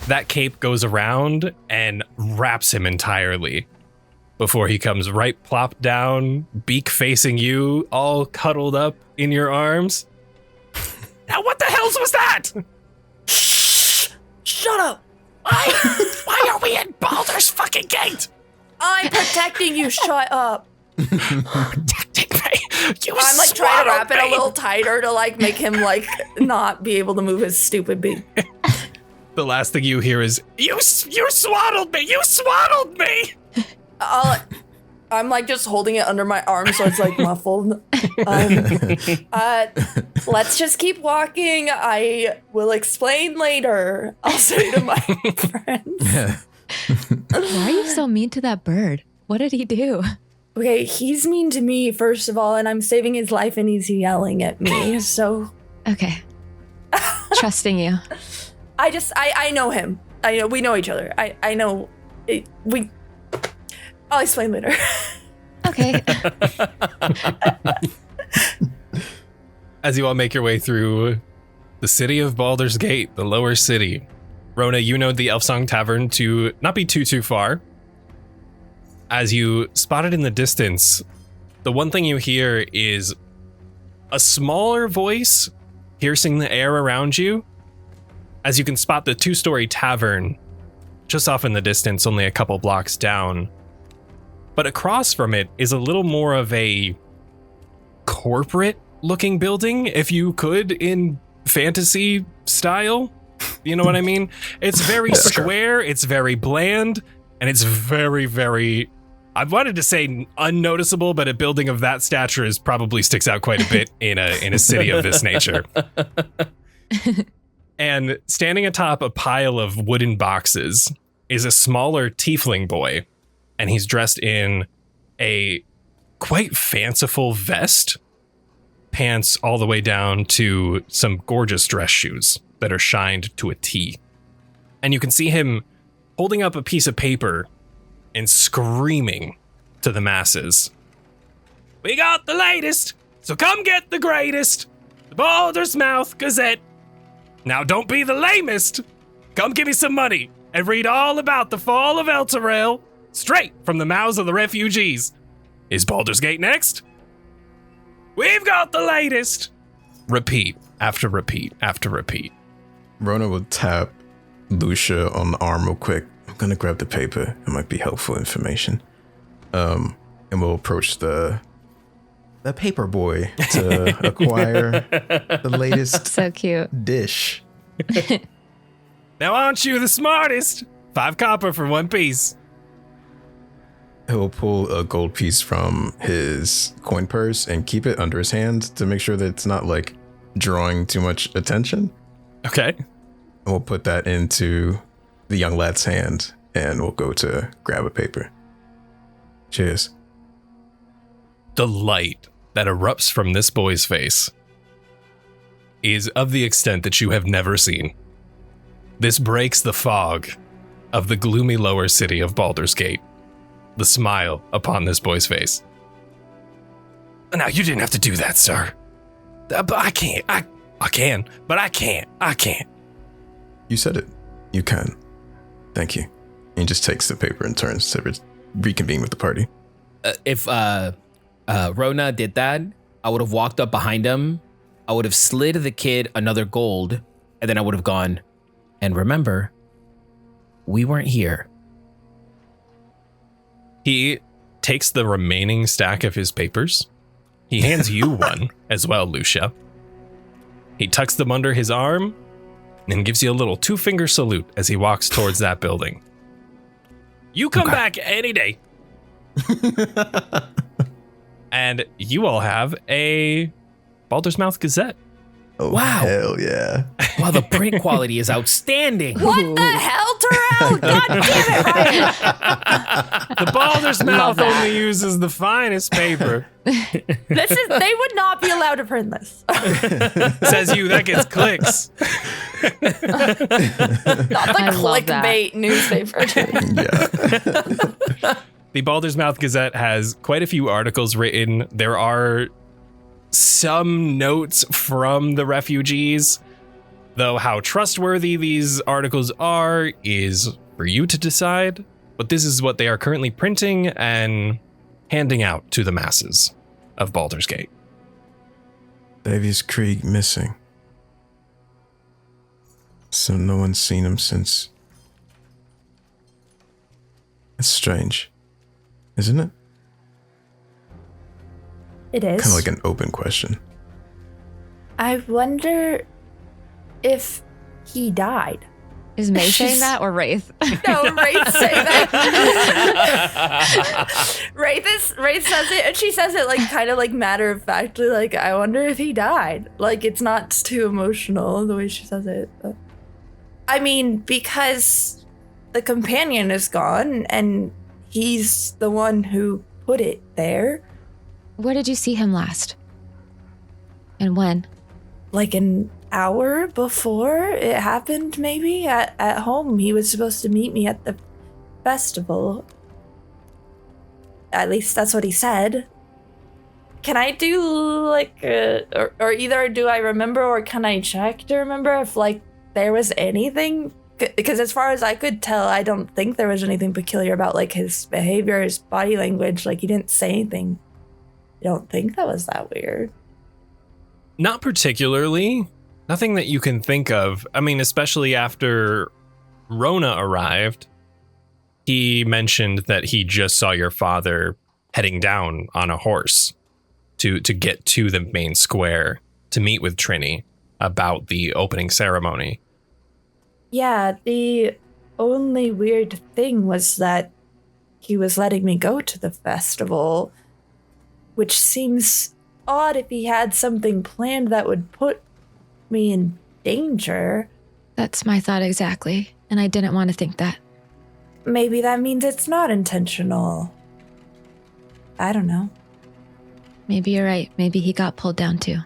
that cape goes around and wraps him entirely before he comes right plop down, beak facing you, all cuddled up in your arms. Now, what the hell was that? Shh! Shut up! Why are we in Baldur's fucking gate? I'm protecting you, shut up. Protecting me. I'm like trying to wrap it a little tighter to like make him like not be able to move his stupid beak. The last thing you hear is, you swaddled me! You swaddled me! I'm like just holding it under my arm so it's like muffled. Let's just keep walking. I will explain later, I'll say to my friends. Why are you so mean to that bird? What did he do? Okay, he's mean to me, first of all, and I'm saving his life and he's yelling at me, so. Okay. Trusting you. I know him. We know each other. I know. I'll explain later. Okay. As you all make your way through the city of Baldur's Gate, the lower city, Rona, you know the Elfsong Tavern to not be too far. As you spot it in the distance, the one thing you hear is a smaller voice piercing the air around you, as you can spot the 2-story tavern just off in the distance, only a couple blocks down. But across from it is a little more of a corporate-looking building, if you could, in fantasy style. You know what I mean? It's very square, it's very bland, and it's very, very I wanted to say unnoticeable, but a building of that stature probably sticks out quite a bit in a city of this nature. And standing atop a pile of wooden boxes is a smaller tiefling boy, and he's dressed in a quite fanciful vest, pants all the way down to some gorgeous dress shoes that are shined to a T. And you can see him holding up a piece of paper and screaming to the masses. We got the latest, so come get the greatest. The Baldur's Mouth Gazette. Now don't be the lamest. Come give me some money and read all about the fall of Elturel, straight from the mouths of the refugees. Is Baldur's Gate next? We've got the latest. Repeat after repeat after repeat. Rona will tap Luxia on the arm real quick. I'm gonna grab the paper. It might be helpful information. And we'll approach the paper boy to acquire the latest So cute. dish. Now aren't you the smartest? 5 copper for 1 piece. He'll pull a gold piece from his coin purse and keep it under his hand to make sure that it's not like drawing too much attention. Okay. And we'll put that into the young lad's hand and we'll go to grab a paper. Cheers. The light that erupts from this boy's face is of the extent that you have never seen. This breaks the fog of the gloomy lower city of Baldur's Gate. The smile upon this boy's face. Now, you didn't have to do that, sir. But I can't. I can, but I can't. I can't. You said it. You can. Thank you. He just takes the paper and turns to reconvene with the party. If Rona did that, I would have walked up behind him. I would have slid the kid another gold, and then I would have gone, and remember, we weren't here. He takes the remaining stack of his papers. He hands you one as well, Luxia. He tucks them under his arm and gives you a little 2-finger salute as he walks towards that building. You come back any day. And you all have a Baldur's Mouth Gazette. Oh, Wow. Hell yeah. Wow, the print quality is outstanding. What the hell, Terrell? God damn it, Ryan. The Baldur's Mouth only uses the finest paper. They would not be allowed to print this. Says you, that gets clicks. Not the I love that. clickbait newspaper. Yeah. The Baldur's Mouth Gazette has quite a few articles written. There are some notes from the refugees, though how trustworthy these articles are is for you to decide. But this is what they are currently printing and handing out to the masses of Baldur's Gate. Davies Krieg missing. So no one's seen him since. It's strange, isn't it? It is. Kind of like an open question. I wonder if he died. Is May saying that or Raith? No, Raith saying that. Raith says it, and she says it like kind of like matter of factly, like, I wonder if he died. Like, it's not too emotional the way she says it. But. I mean, because the companion is gone, and he's the one who put it there. Where did you see him last? And when? Like an hour before it happened, maybe at home. He was supposed to meet me at the festival. At least that's what he said. Can I do like or either do I remember or can I check to remember if like there was anything? Because as far as I could tell, I don't think there was anything peculiar about like his behavior, his body language. Like he didn't say anything. I don't think that was that weird. Not particularly. Nothing that you can think of. I mean, especially after Rona arrived, he mentioned that he just saw your father heading down on a horse to get to the main square to meet with Trini about the opening ceremony. Yeah, the only weird thing was that he was letting me go to the festival, which seems odd if he had something planned that would put me in danger. That's my thought exactly, and I didn't want to think that. Maybe that means it's not intentional. I don't know. Maybe you're right. Maybe he got pulled down too.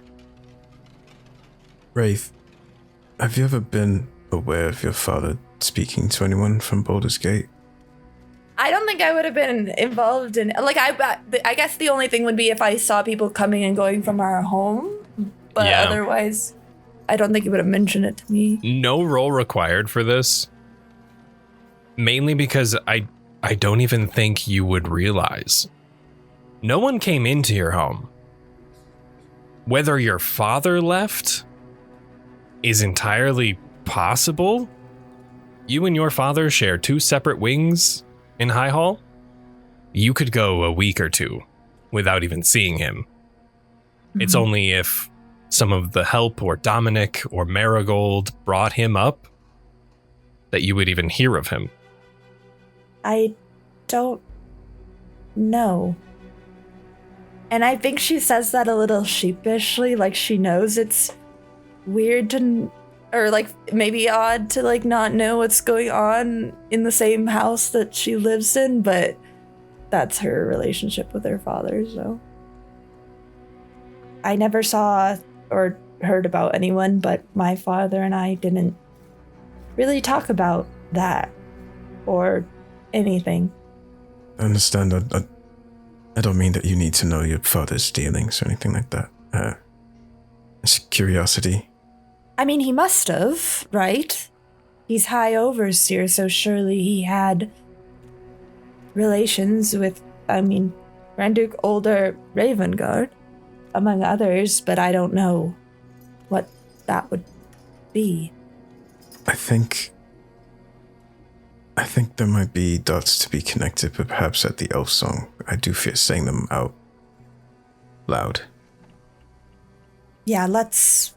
Raith, have you ever been aware of your father speaking to anyone from Baldur's Gate? I don't think I would have been involved in, like, I guess the only thing would be if I saw people coming and going from our home, but Yeah. otherwise, I don't think he would have mentioned it to me. No roll required for this. Mainly because I don't even think you would realize. No one came into your home. Whether your father left is entirely possible. You and your father share 2 separate wings in High Hall. You could go a week or 2 without even seeing him. It's only if some of the help or Dominic or Marigold brought him up that you would even hear of him. I don't know. And I think she says that a little sheepishly, like she knows it's weird to, or like maybe odd to like not know what's going on in the same house that she lives in, but that's her relationship with her father, so. I never saw or heard about anyone, but my father and I didn't really talk about that or anything. I understand. I don't mean that you need to know your father's dealings or anything like that. It's curiosity. I mean, he must have, right? He's High Overseer, so surely he had relations with, Grand Duke Older Ravengard, among others, but I don't know what that would be. I think there might be dots to be connected, but perhaps at the Elfsong. I do fear saying them out loud. Yeah, let's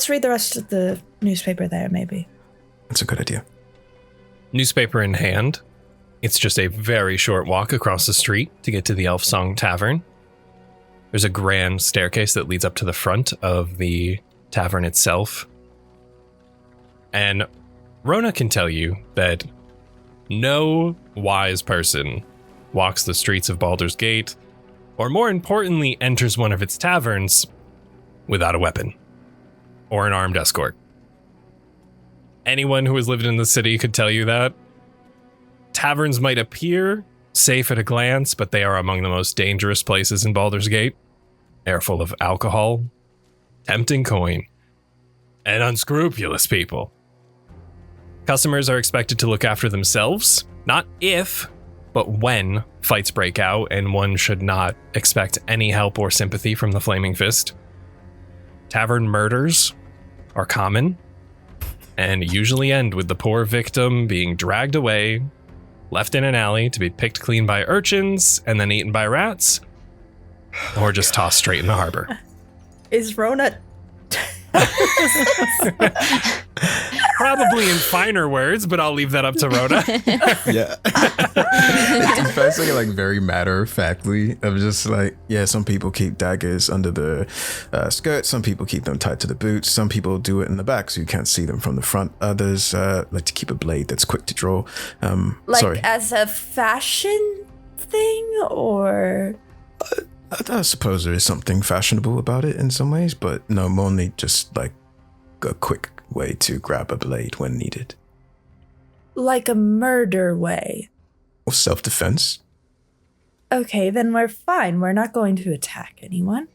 read the rest of the newspaper there, maybe. That's a good idea. Newspaper in hand, it's just a very short walk across the street to get to the Elfsong Tavern. There's a grand staircase that leads up to the front of the tavern itself. And Rona can tell you that no wise person walks the streets of Baldur's Gate, or more importantly, enters one of its taverns without a weapon or an armed escort. Anyone who has lived in the city could tell you that. Taverns might appear safe at a glance, but they are among the most dangerous places in Baldur's Gate. They are full of alcohol, tempting coin, and unscrupulous people. Customers are expected to look after themselves, not if, but when fights break out, and one should not expect any help or sympathy from the Flaming Fist. Tavern murders are common, and usually end with the poor victim being dragged away, left in an alley to be picked clean by urchins, and then eaten by rats, or just tossed straight in the harbor. Is Rona... Probably in finer words, but I'll leave that up to Rona. Yeah. It's basically like very matter-of-factly of just like, yeah, some people keep daggers under the skirts, some people keep them tied to the boots, some people do it in the back so you can't see them from the front. Others like to keep a blade that's quick to draw. Sorry. As a fashion thing, or... I suppose there is something fashionable about it in some ways, but no, mainly just like a quick way to grab a blade when needed. Like a murder way. Or self-defense. Okay, then we're fine. We're not going to attack anyone.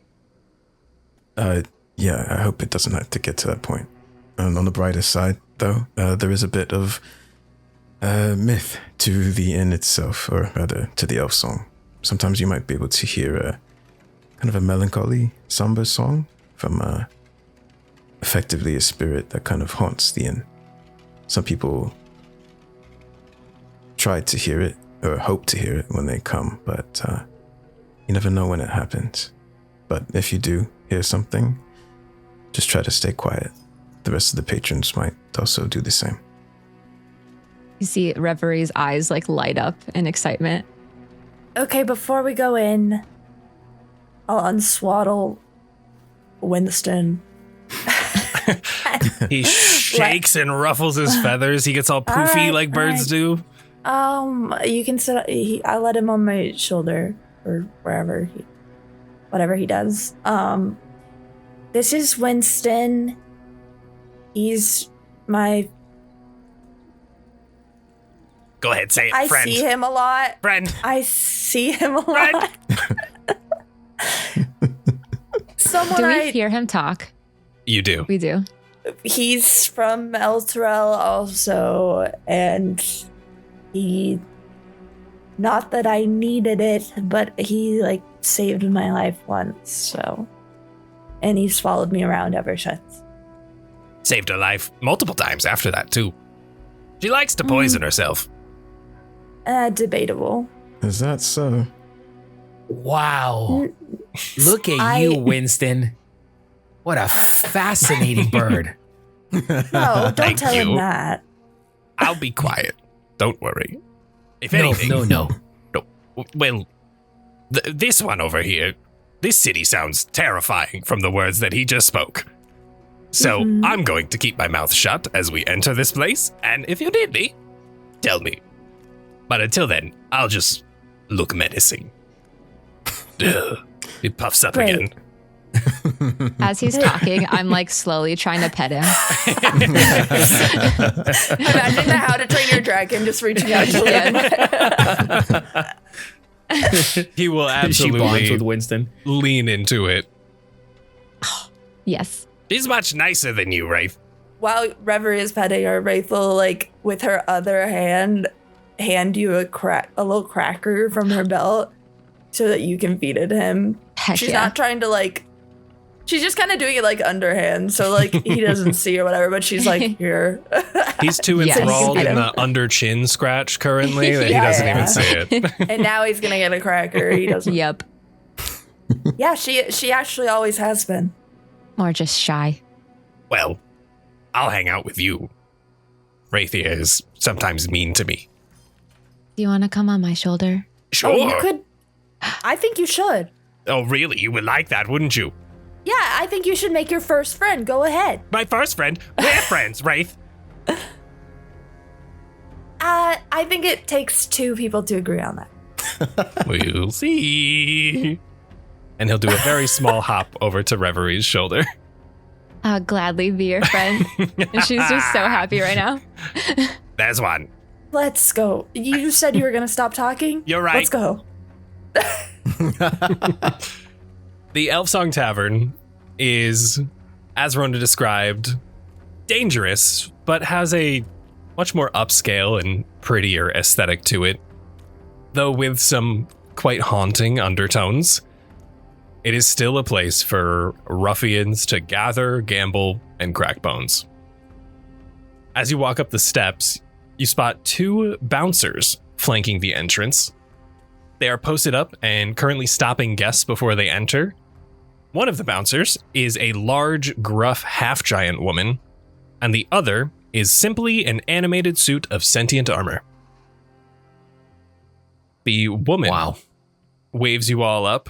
Yeah, I hope it doesn't have to get to that point. And on the brighter side, though, there is a bit of myth to the inn itself, or rather, to the Elfsong. Sometimes you might be able to hear a kind of a melancholy, somber song from effectively a spirit that kind of haunts the inn. Some people try to hear it, or hope to hear it when they come, but you never know when it happens. But if you do hear something, just try to stay quiet. The rest of the patrons might also do the same. You see Reverie's eyes like light up in excitement. Okay, before we go in, I'll unswaddle Winston. He shakes and ruffles his feathers. He gets all poofy like birds do. You can sit. I let him on my shoulder or whatever he does. This is Winston. He's my. Go ahead, say it, I friend. see him a lot. Friend. I see him a lot. Someone Do we hear him talk? You do. We do. He's from Elturel also, and he, not that I needed it, but he like saved my life once, so, and he's followed me around ever since. Saved her life multiple times after that too. She likes to poison herself. Debatable. Is that so? Wow. Look at you, Winston. What a fascinating bird. No, don't tell him you. that. I'll be quiet. Don't worry. If anything. No. Well, this one over here, this city sounds terrifying from the words that he just spoke. So I'm going to keep my mouth shut as we enter this place, and if you need me, tell me. But until then, I'll just look menacing. He puffs up Great. again. As he's talking, I'm like slowly trying to pet him. Imagine the How to Train Your Dragon just reaching out to him. He will She bonds absolutely with Winston. lean into it. Yes. She's much nicer than you, Raith. While Reverie is petting her, Raith will, like, with her other hand you a little cracker from her belt so that you can feed it him. Heck She's yeah. not trying to, like, she's just kind of doing it, like, underhand, so, like, he doesn't see or whatever, but she's like, here. He's too Yes. enthralled Get in him. the under chin scratch currently that he Yeah, doesn't yeah. even see it. And now he's gonna get a cracker. He doesn't. Yep. Yeah, she actually always has been. Or just shy. Well, I'll hang out with you. Raith is sometimes mean to me. Do you want to come on my shoulder? Sure. Oh, you could. I think you should. Oh, really? You would like that, wouldn't you? Yeah, I think you should make your first friend. Go ahead. My first friend? We're friends, Raith. I think it takes two people to agree on that. We'll see. And he'll do a very small hop over to Reverie's shoulder. I'll gladly be your friend. And she's just so happy right now. There's one. Let's go. You said you were gonna stop talking? You're right. Let's go. The Elfsong Tavern is, as Rhonda described, dangerous, but has a much more upscale and prettier aesthetic to it. Though with some quite haunting undertones, it is still a place for ruffians to gather, gamble, and crack bones. As you walk up the steps, you spot two bouncers flanking the entrance. They are posted up and currently stopping guests before they enter. One of the bouncers is a large, gruff, half-giant woman, and the other is simply an animated suit of sentient armor. The woman waves you all up.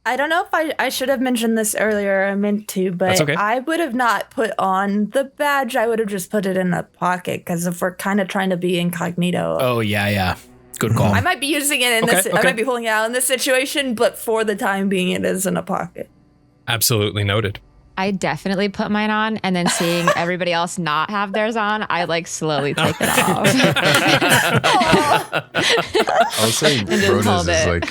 I don't know if I should have mentioned this earlier. I meant to, but That's okay. I would have not put on the badge. I would have just put it in the pocket because if we're kind of trying to be incognito, Oh, yeah. Good call. I might be using it in this. I might be pulling it out in this situation, but for the time being, it is in a pocket. Absolutely noted. I definitely put mine on, and then seeing everybody else not have theirs on, I like slowly take it off. I would say just Rhoda's hold is it. like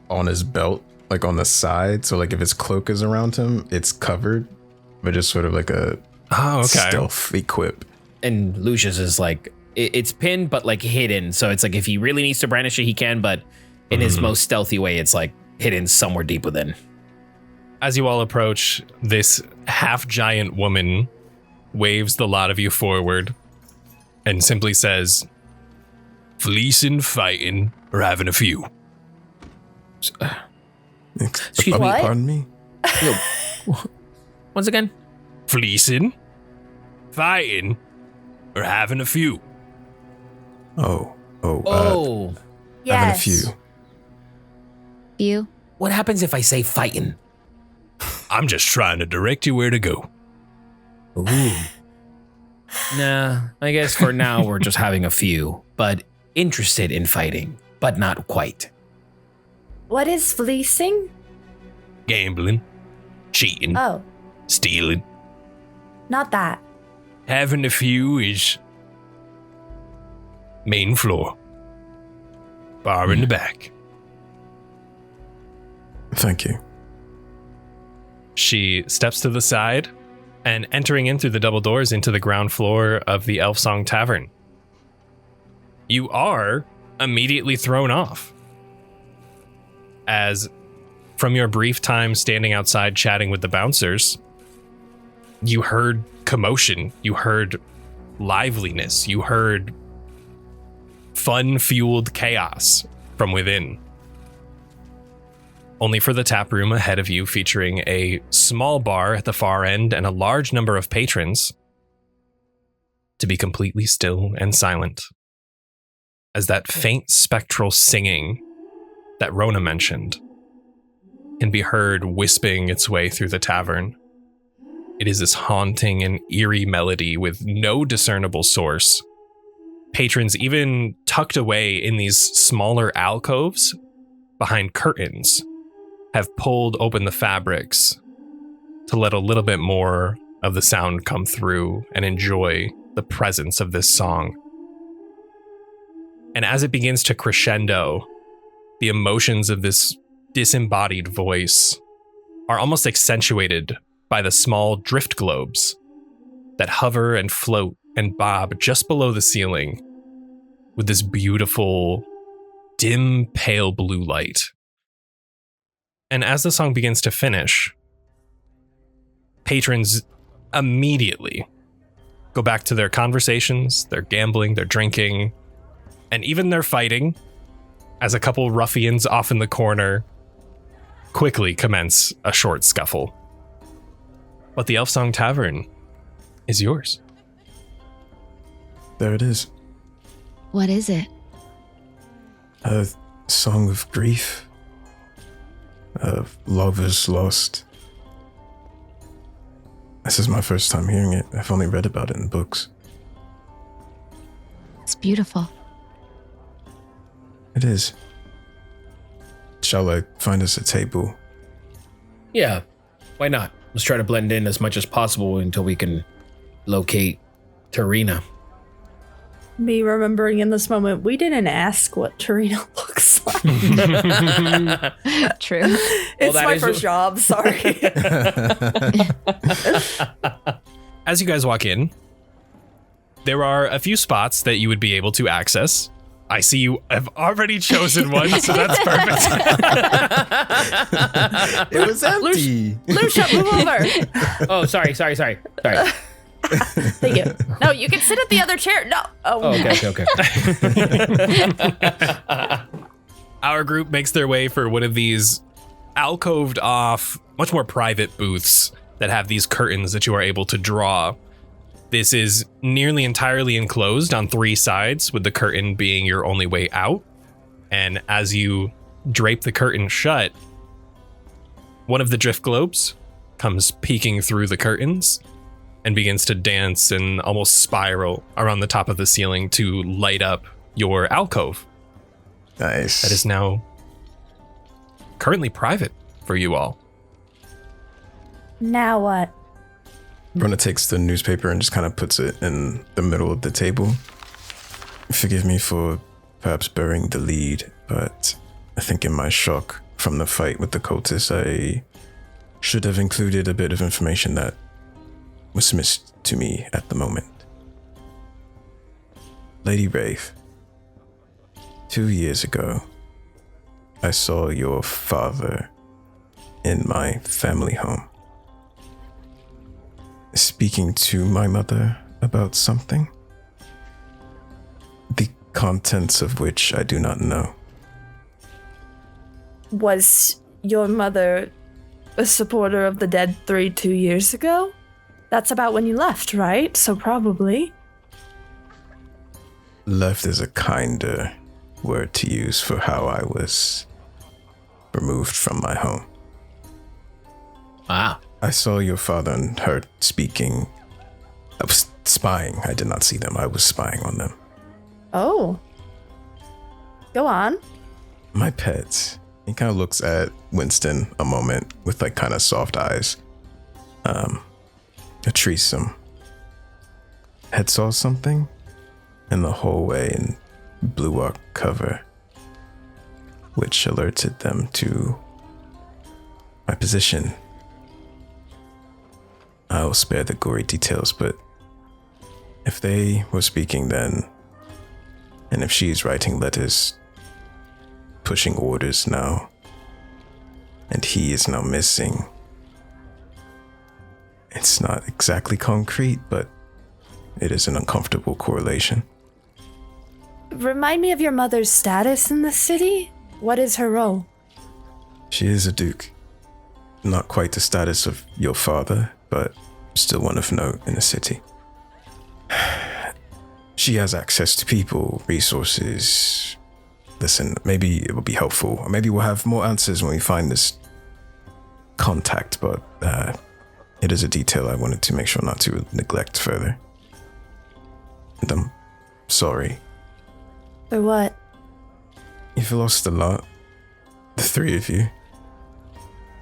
on his belt, like on the side. So like if his cloak is around him, it's covered, but just sort of like a stealth equip. And Lucius is like, it's pinned, but like hidden. So it's like if he really needs to brandish it, he can, but in his most stealthy way, it's like hidden somewhere deep within. As you all approach, this half-giant woman waves the lot of you forward and simply says, Fleecin, Fightin, or having a few. Excuse me. What? Pardon me? Once again, Fleecin, Fightin, or having a few. Oh, oh, Yes. having a few. You? What happens if I say Fightin? I'm just trying to direct you where to go. Ooh. Nah, I guess for now we're just having a few, but interested in fighting, but not quite. What is fleecing? Gambling, cheating, Oh, stealing. not that. Having a few is main floor. Bar in the back. Thank you. She steps to the side and entering in through the double doors into the ground floor of the Elfsong Tavern. You are immediately thrown off, as from your brief time standing outside chatting with the bouncers, you heard commotion, you heard liveliness, you heard fun-fueled chaos from within. Only for the tap room ahead of you, featuring a small bar at the far end and a large number of patrons, to be completely still and silent, as that faint spectral singing that Rona mentioned can be heard wisping its way through the tavern. It is this haunting and eerie melody with no discernible source. Patrons, even tucked away in these smaller alcoves behind curtains, have pulled open the fabrics to let a little bit more of the sound come through and enjoy the presence of this song. And as it begins to crescendo, the emotions of this disembodied voice are almost accentuated by the small drift globes that hover and float and bob just below the ceiling with this beautiful, dim, pale blue light. And as the song begins to finish, patrons immediately go back to their conversations, their gambling, their drinking, and even their fighting, as a couple ruffians off in the corner quickly commence a short scuffle. But the Elfsong Tavern is yours. There it is. What is it? A song of grief. Of lovers lost. This is my first time hearing it. I've only read about it in books. It's beautiful. It is. Shall I find us a table? Yeah, why not? Let's try to blend in as much as possible until we can locate Tarina. Me remembering in this moment, we didn't ask what Tarina looks like. True. It's my first job, sorry. As you guys walk in, there are a few spots that you would be able to access. I see you have already chosen one, so that's perfect. It was empty. Lucia, move over. Oh, sorry. Thank you. No, you can sit at the other chair. No. Oh, okay. Our group makes their way for one of these alcoved off, much more private booths that have these curtains that you are able to draw. This is nearly entirely enclosed on three sides, with the curtain being your only way out. And as you drape the curtain shut, one of the drift globes comes peeking through the curtains and begins to dance and almost spiral around the top of the ceiling to light up your alcove. Nice. That is now currently private for you all. Now what? Rona takes the newspaper and just kind of puts it in the middle of the table. Forgive me for perhaps burying the lead, but I think in my shock from the fight with the cultists, I should have included a bit of information that was missed to me at the moment. Lady Raith, 2 years ago, I saw your father in my family home, speaking to my mother about something, the contents of which I do not know. Was your mother a supporter of the dead 2 years ago? That's about when you left, right? So probably. Left is a kinder word to use for how I was removed from my home. Ah. I saw your father and her speaking. I was spying. I did not see them. I was spying on them. Oh. Go on. My pet. He kind of looks at Winston a moment with like kind of soft eyes. A threesome. Had saw something in the hallway and blew our cover, which alerted them to my position. I will spare the gory details, but if they were speaking then, and if she's writing letters, pushing orders now, and he is now missing, it's not exactly concrete, but it is an uncomfortable correlation. Remind me of your mother's status in the city? What is her role? She is a duke. Not quite the status of your father, but still one of note in the city. She has access to people, resources. Listen, maybe it will be helpful. Or maybe we'll have more answers when we find this contact, but it is a detail I wanted to make sure not to neglect further. And I'm sorry. For what? You've lost a lot. The three of you.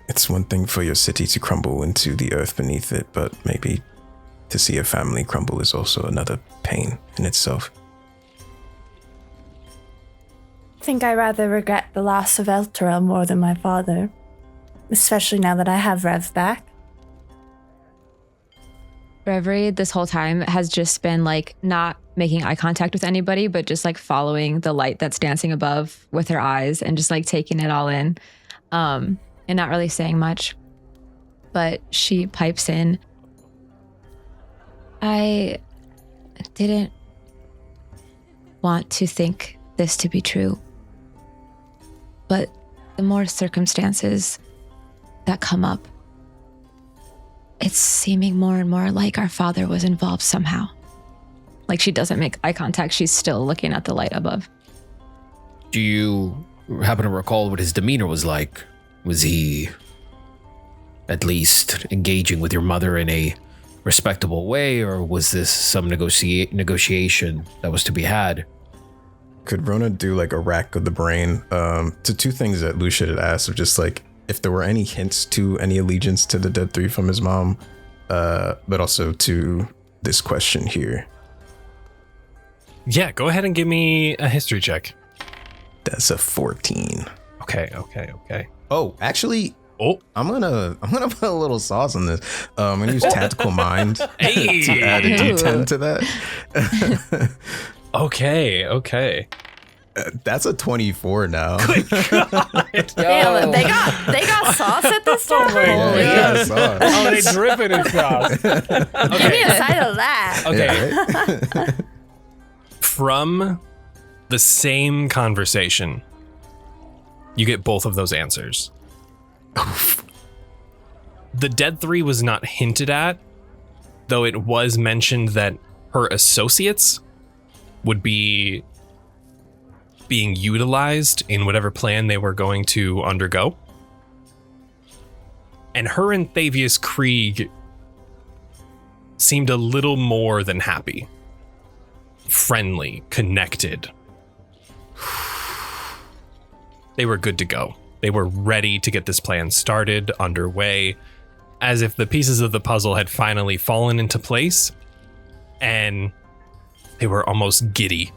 It's one thing for your city to crumble into the earth beneath it, but maybe to see a family crumble is also another pain in itself. I think I rather regret the loss of Elturel more than my father. Especially now that I have Rev back. Reverie this whole time has just been like not making eye contact with anybody, but just like following the light that's dancing above with her eyes and just like taking it all in, and not really saying much. But she pipes in, I didn't want to think this to be true, but the more circumstances that come up, it's seeming more and more like our father was involved somehow. Like she doesn't make eye contact. She's still looking at the light above. Do you happen to recall what his demeanor was like? Was he at least engaging with your mother in a respectable way, or was this some negotiation that was to be had? Could Rona do like a rack of the brain to two things that Lucia had asked, of just like if there were any hints to any allegiance to the dead three from his mom, but also to this question here. Yeah, go ahead and give me a history check. That's a 14. Okay. Oh, actually, Oh, I'm gonna put a little sauce on this. I'm gonna use tactical mind to add a D10 to that. okay. That's a 24 now. Damn, they got sauce at this time? Yeah, sauce. Oh, they dripping in sauce. Give me a side of that. Okay. Yeah, right? From the same conversation, you get both of those answers. The dead three was not hinted at, though it was mentioned that her associates would be being utilized in whatever plan they were going to undergo. And her and Thavius Krieg seemed a little more than happy. Friendly, connected. They were good to go. They were ready to get this plan started, underway, as if the pieces of the puzzle had finally fallen into place, and they were almost giddy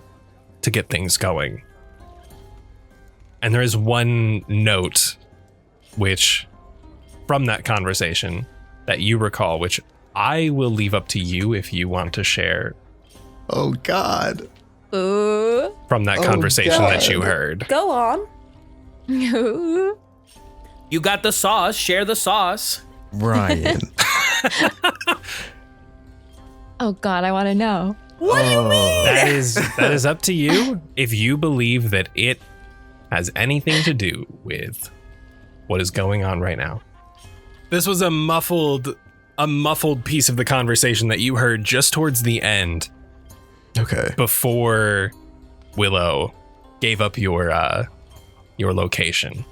to get things going. And there is one note which, from that conversation, that you recall, which I will leave up to you if you want to share. Oh, God. Ooh. From that conversation that you heard. Go on. Ooh. You got the sauce. Share the sauce. Ryan. Oh God, I want to know. What do you mean? That is up to you if you believe that it has anything to do with what is going on right now. This was a muffled piece of the conversation that you heard just towards the end. Okay. Before Willow gave up your location.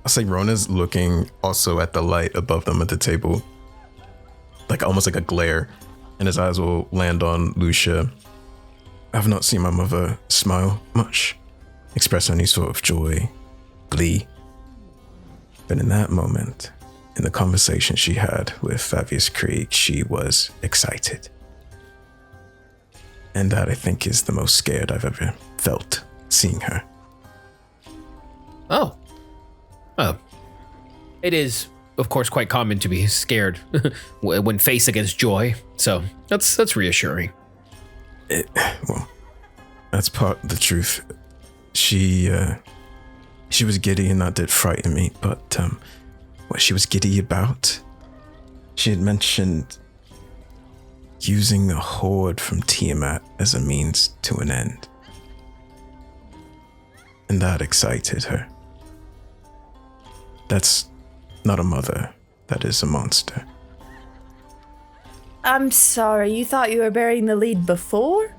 I'll say Rona's looking also at the light above them at the table, like almost like a glare, and his eyes will land on Luxia. I've not seen my mother smile much, express any sort of joy, glee. But in that moment, in the conversation she had with Fabius Krieg, she was excited. And that, I think, is the most scared I've ever felt seeing her. Oh. It is, of course, quite common to be scared when faced against joy. So that's reassuring. Well, that's part of the truth. She was giddy, and that did frighten me. But what she was giddy about, she had mentioned using a horde from Tiamat as a means to an end. And that excited her. That's not a mother, that is a monster. I'm sorry, you thought you were burying the lead before?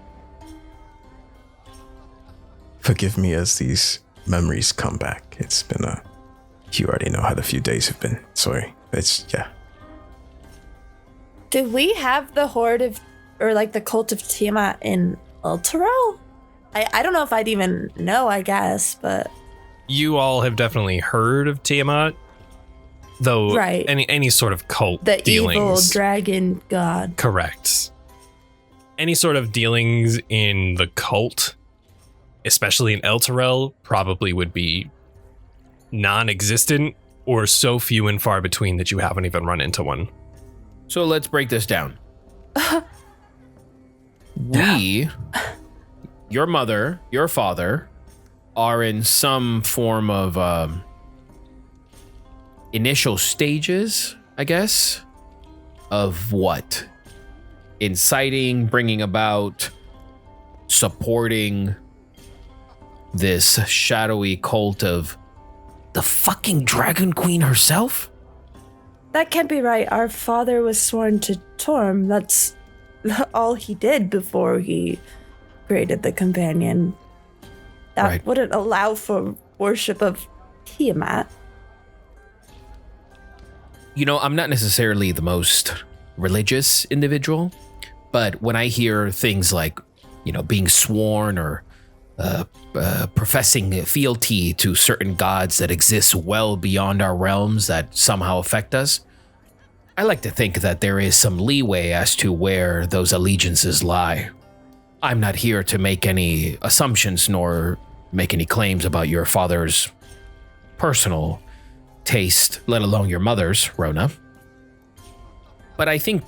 Forgive me as these memories come back. It's been you already know how the few days have been. Sorry. Yeah. Do we have the horde of, or like the cult of Tiamat in Elturel? I don't know if I'd even know, I guess, but... You all have definitely heard of Tiamat, though right. any sort of cult the dealings. Evil dragon god. Correct. Any sort of dealings in the cult, especially in Elturel, probably would be non-existent or so few and far between that you haven't even run into one. So let's break this down. Your mother, your father, are in some form of initial stages, I guess, of what? Inciting, bringing about, supporting this shadowy cult of the fucking Dragon Queen herself? That can't be right. Our father was sworn to Torm. That's all he did before he created the companion. That Right. wouldn't allow for worship of Tiamat. You know, I'm not necessarily the most religious individual, but when I hear things like, you know, being sworn or professing fealty to certain gods that exist well beyond our realms that somehow affect us, I like to think that there is some leeway as to where those allegiances lie. I'm not here to make any assumptions nor make any claims about your father's personal taste, let alone your mother's, Rona. But I think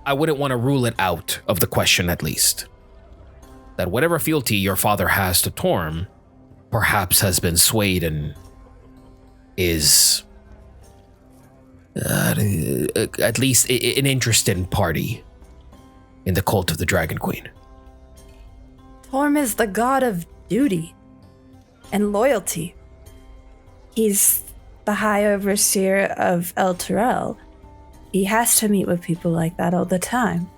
I wouldn't want to rule it out of the question, at least. That whatever fealty your father has to Torm perhaps has been swayed and is at least an interested party in the cult of the Dragon Queen. Torm is the god of duty and loyalty. He's the High Overseer of Elturel. He has to meet with people like that all the time.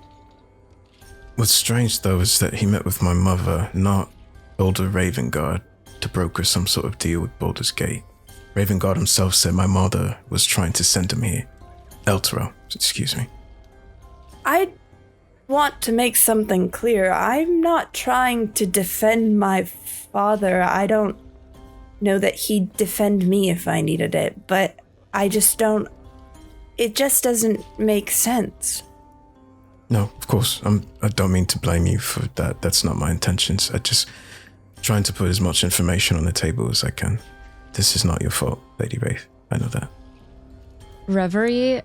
What's strange, though, is that he met with my mother, not Baldur Ravengard, to broker some sort of deal with Baldur's Gate. Ravengard himself said my mother was trying to send him here. Elturel, excuse me. I want to make something clear. I'm not trying to defend my father. I don't know that he'd defend me if I needed it, but I just don't... It just doesn't make sense. No, of course. I don't mean to blame you for that. That's not my intentions. I just trying to put as much information on the table as I can. This is not your fault, Lady Raith. I know that. Reverie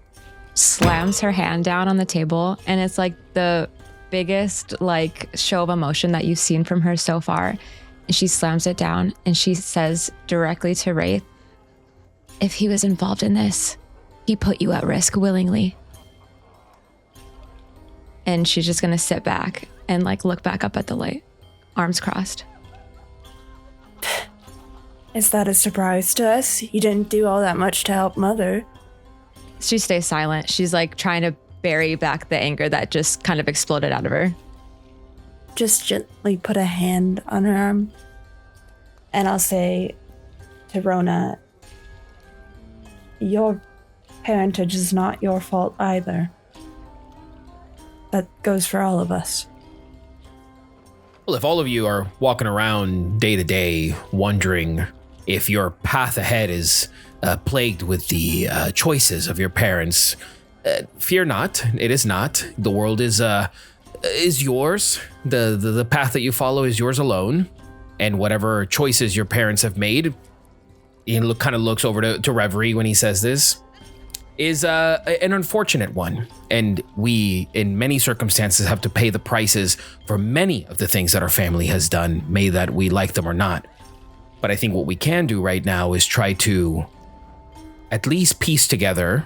slams her hand down on the table, and it's like the biggest like show of emotion that you've seen from her so far. And she slams it down and she says directly to Raith, "If he was involved in this, he put you at risk willingly." And she's just gonna sit back and like look back up at the light, arms crossed. Is that a surprise to us? You didn't do all that much to help Mother. She stays silent. She's like trying to bury back the anger that just kind of exploded out of her. Just gently put a hand on her arm. And I'll say to to Rona, your parentage is not your fault either. That goes for all of us. Well, if all of you are walking around day to day wondering if your path ahead is plagued with the choices of your parents, fear not. It is not. The world is yours. The path that you follow is yours alone. And whatever choices your parents have made, he kind of looks over to Reverie when he says this, is an unfortunate one. And we, in many circumstances, have to pay the prices for many of the things that our family has done, may that we like them or not. But I think what we can do right now is try to at least piece together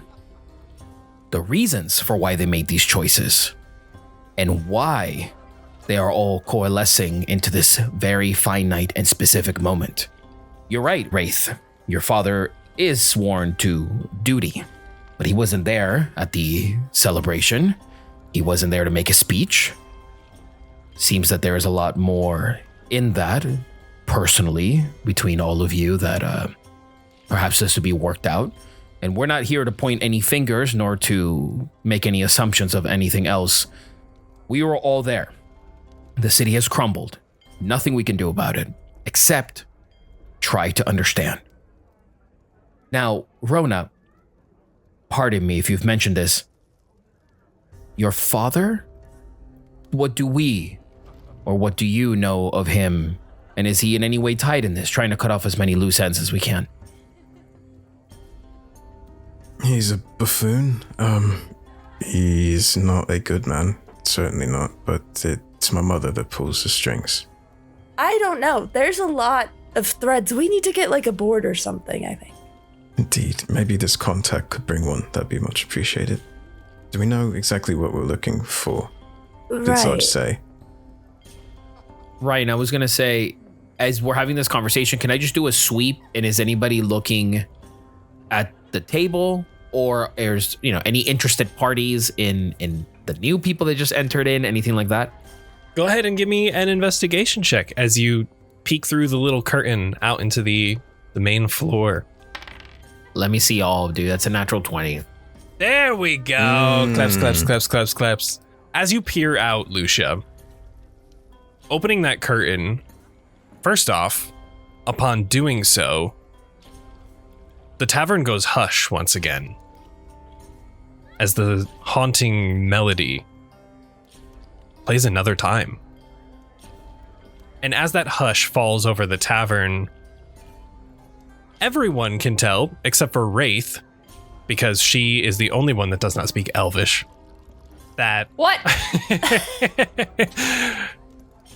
the reasons for why they made these choices and why they are all coalescing into this very finite and specific moment. You're right, Raith. Your father is sworn to duty, but he wasn't there at the celebration. He wasn't there to make a speech. Seems that there is a lot more in that, personally, between all of you that perhaps this would be worked out. And we're not here to point any fingers nor to make any assumptions of anything else. We were all there. The city has crumbled. Nothing we can do about it, except try to understand. Now, Rona, pardon me if you've mentioned this. Your father? What do you know of him? And is he in any way tied in this, trying to cut off as many loose ends as we can? He's a buffoon. He's not a good man. Certainly not, but it's my mother that pulls the strings. I don't know. There's a lot of threads. We need to get like a board or something, I think. Indeed. Maybe this contact could bring one. That'd be much appreciated. Do we know exactly what we're looking for? Did Sarge say? Right, and I was going to say, as we're having this conversation, can I just do a sweep? And is anybody looking at the table, or there's any interested parties in the new people that just entered in, anything like that? Go ahead and give me an investigation check as you peek through the little curtain out into the main floor. Let me see all, dude. That's a natural 20. There we go. Claps, claps, claps, claps, claps. As you peer out, Luxia, opening that curtain, first off, upon doing so, the tavern goes hush once again as the haunting melody plays another time. And as that hush falls over the tavern, everyone can tell, except for Raith, because she is the only one that does not speak Elvish, that What?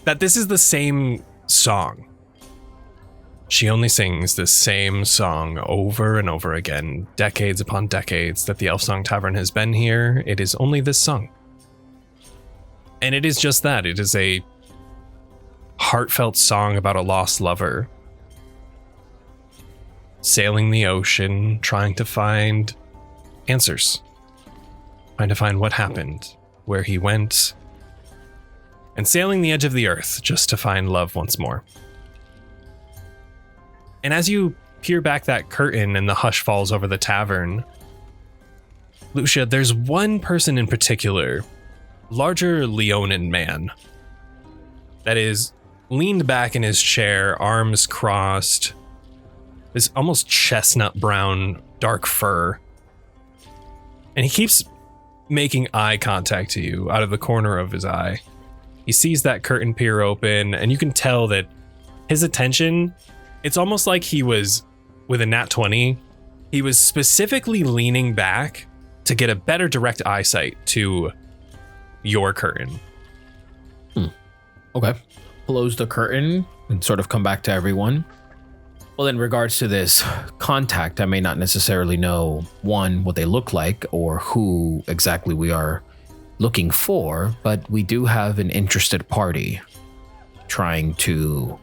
that this is the same song. She only sings the same song over and over again, decades upon decades that the Elfsong Tavern has been here. It is only this song. And it is just that. It is a heartfelt song about a lost lover sailing the ocean, trying to find answers, trying to find what happened, where he went, and sailing the edge of the earth just to find love once more. And as you peer back that curtain and the hush falls over the tavern, Luxia, there's one person in particular, larger Leonin man, that is leaned back in his chair, arms crossed, this almost chestnut brown, dark fur. And he keeps making eye contact to you out of the corner of his eye. He sees that curtain peer open, and you can tell that his attention, it's almost like he was, with a nat 20, he was specifically leaning back to get a better direct eyesight to your curtain. Okay. Close the curtain and sort of come back to everyone. Well, in regards to this contact, I may not necessarily know, one, what they look like or who exactly we are looking for, but we do have an interested party trying to,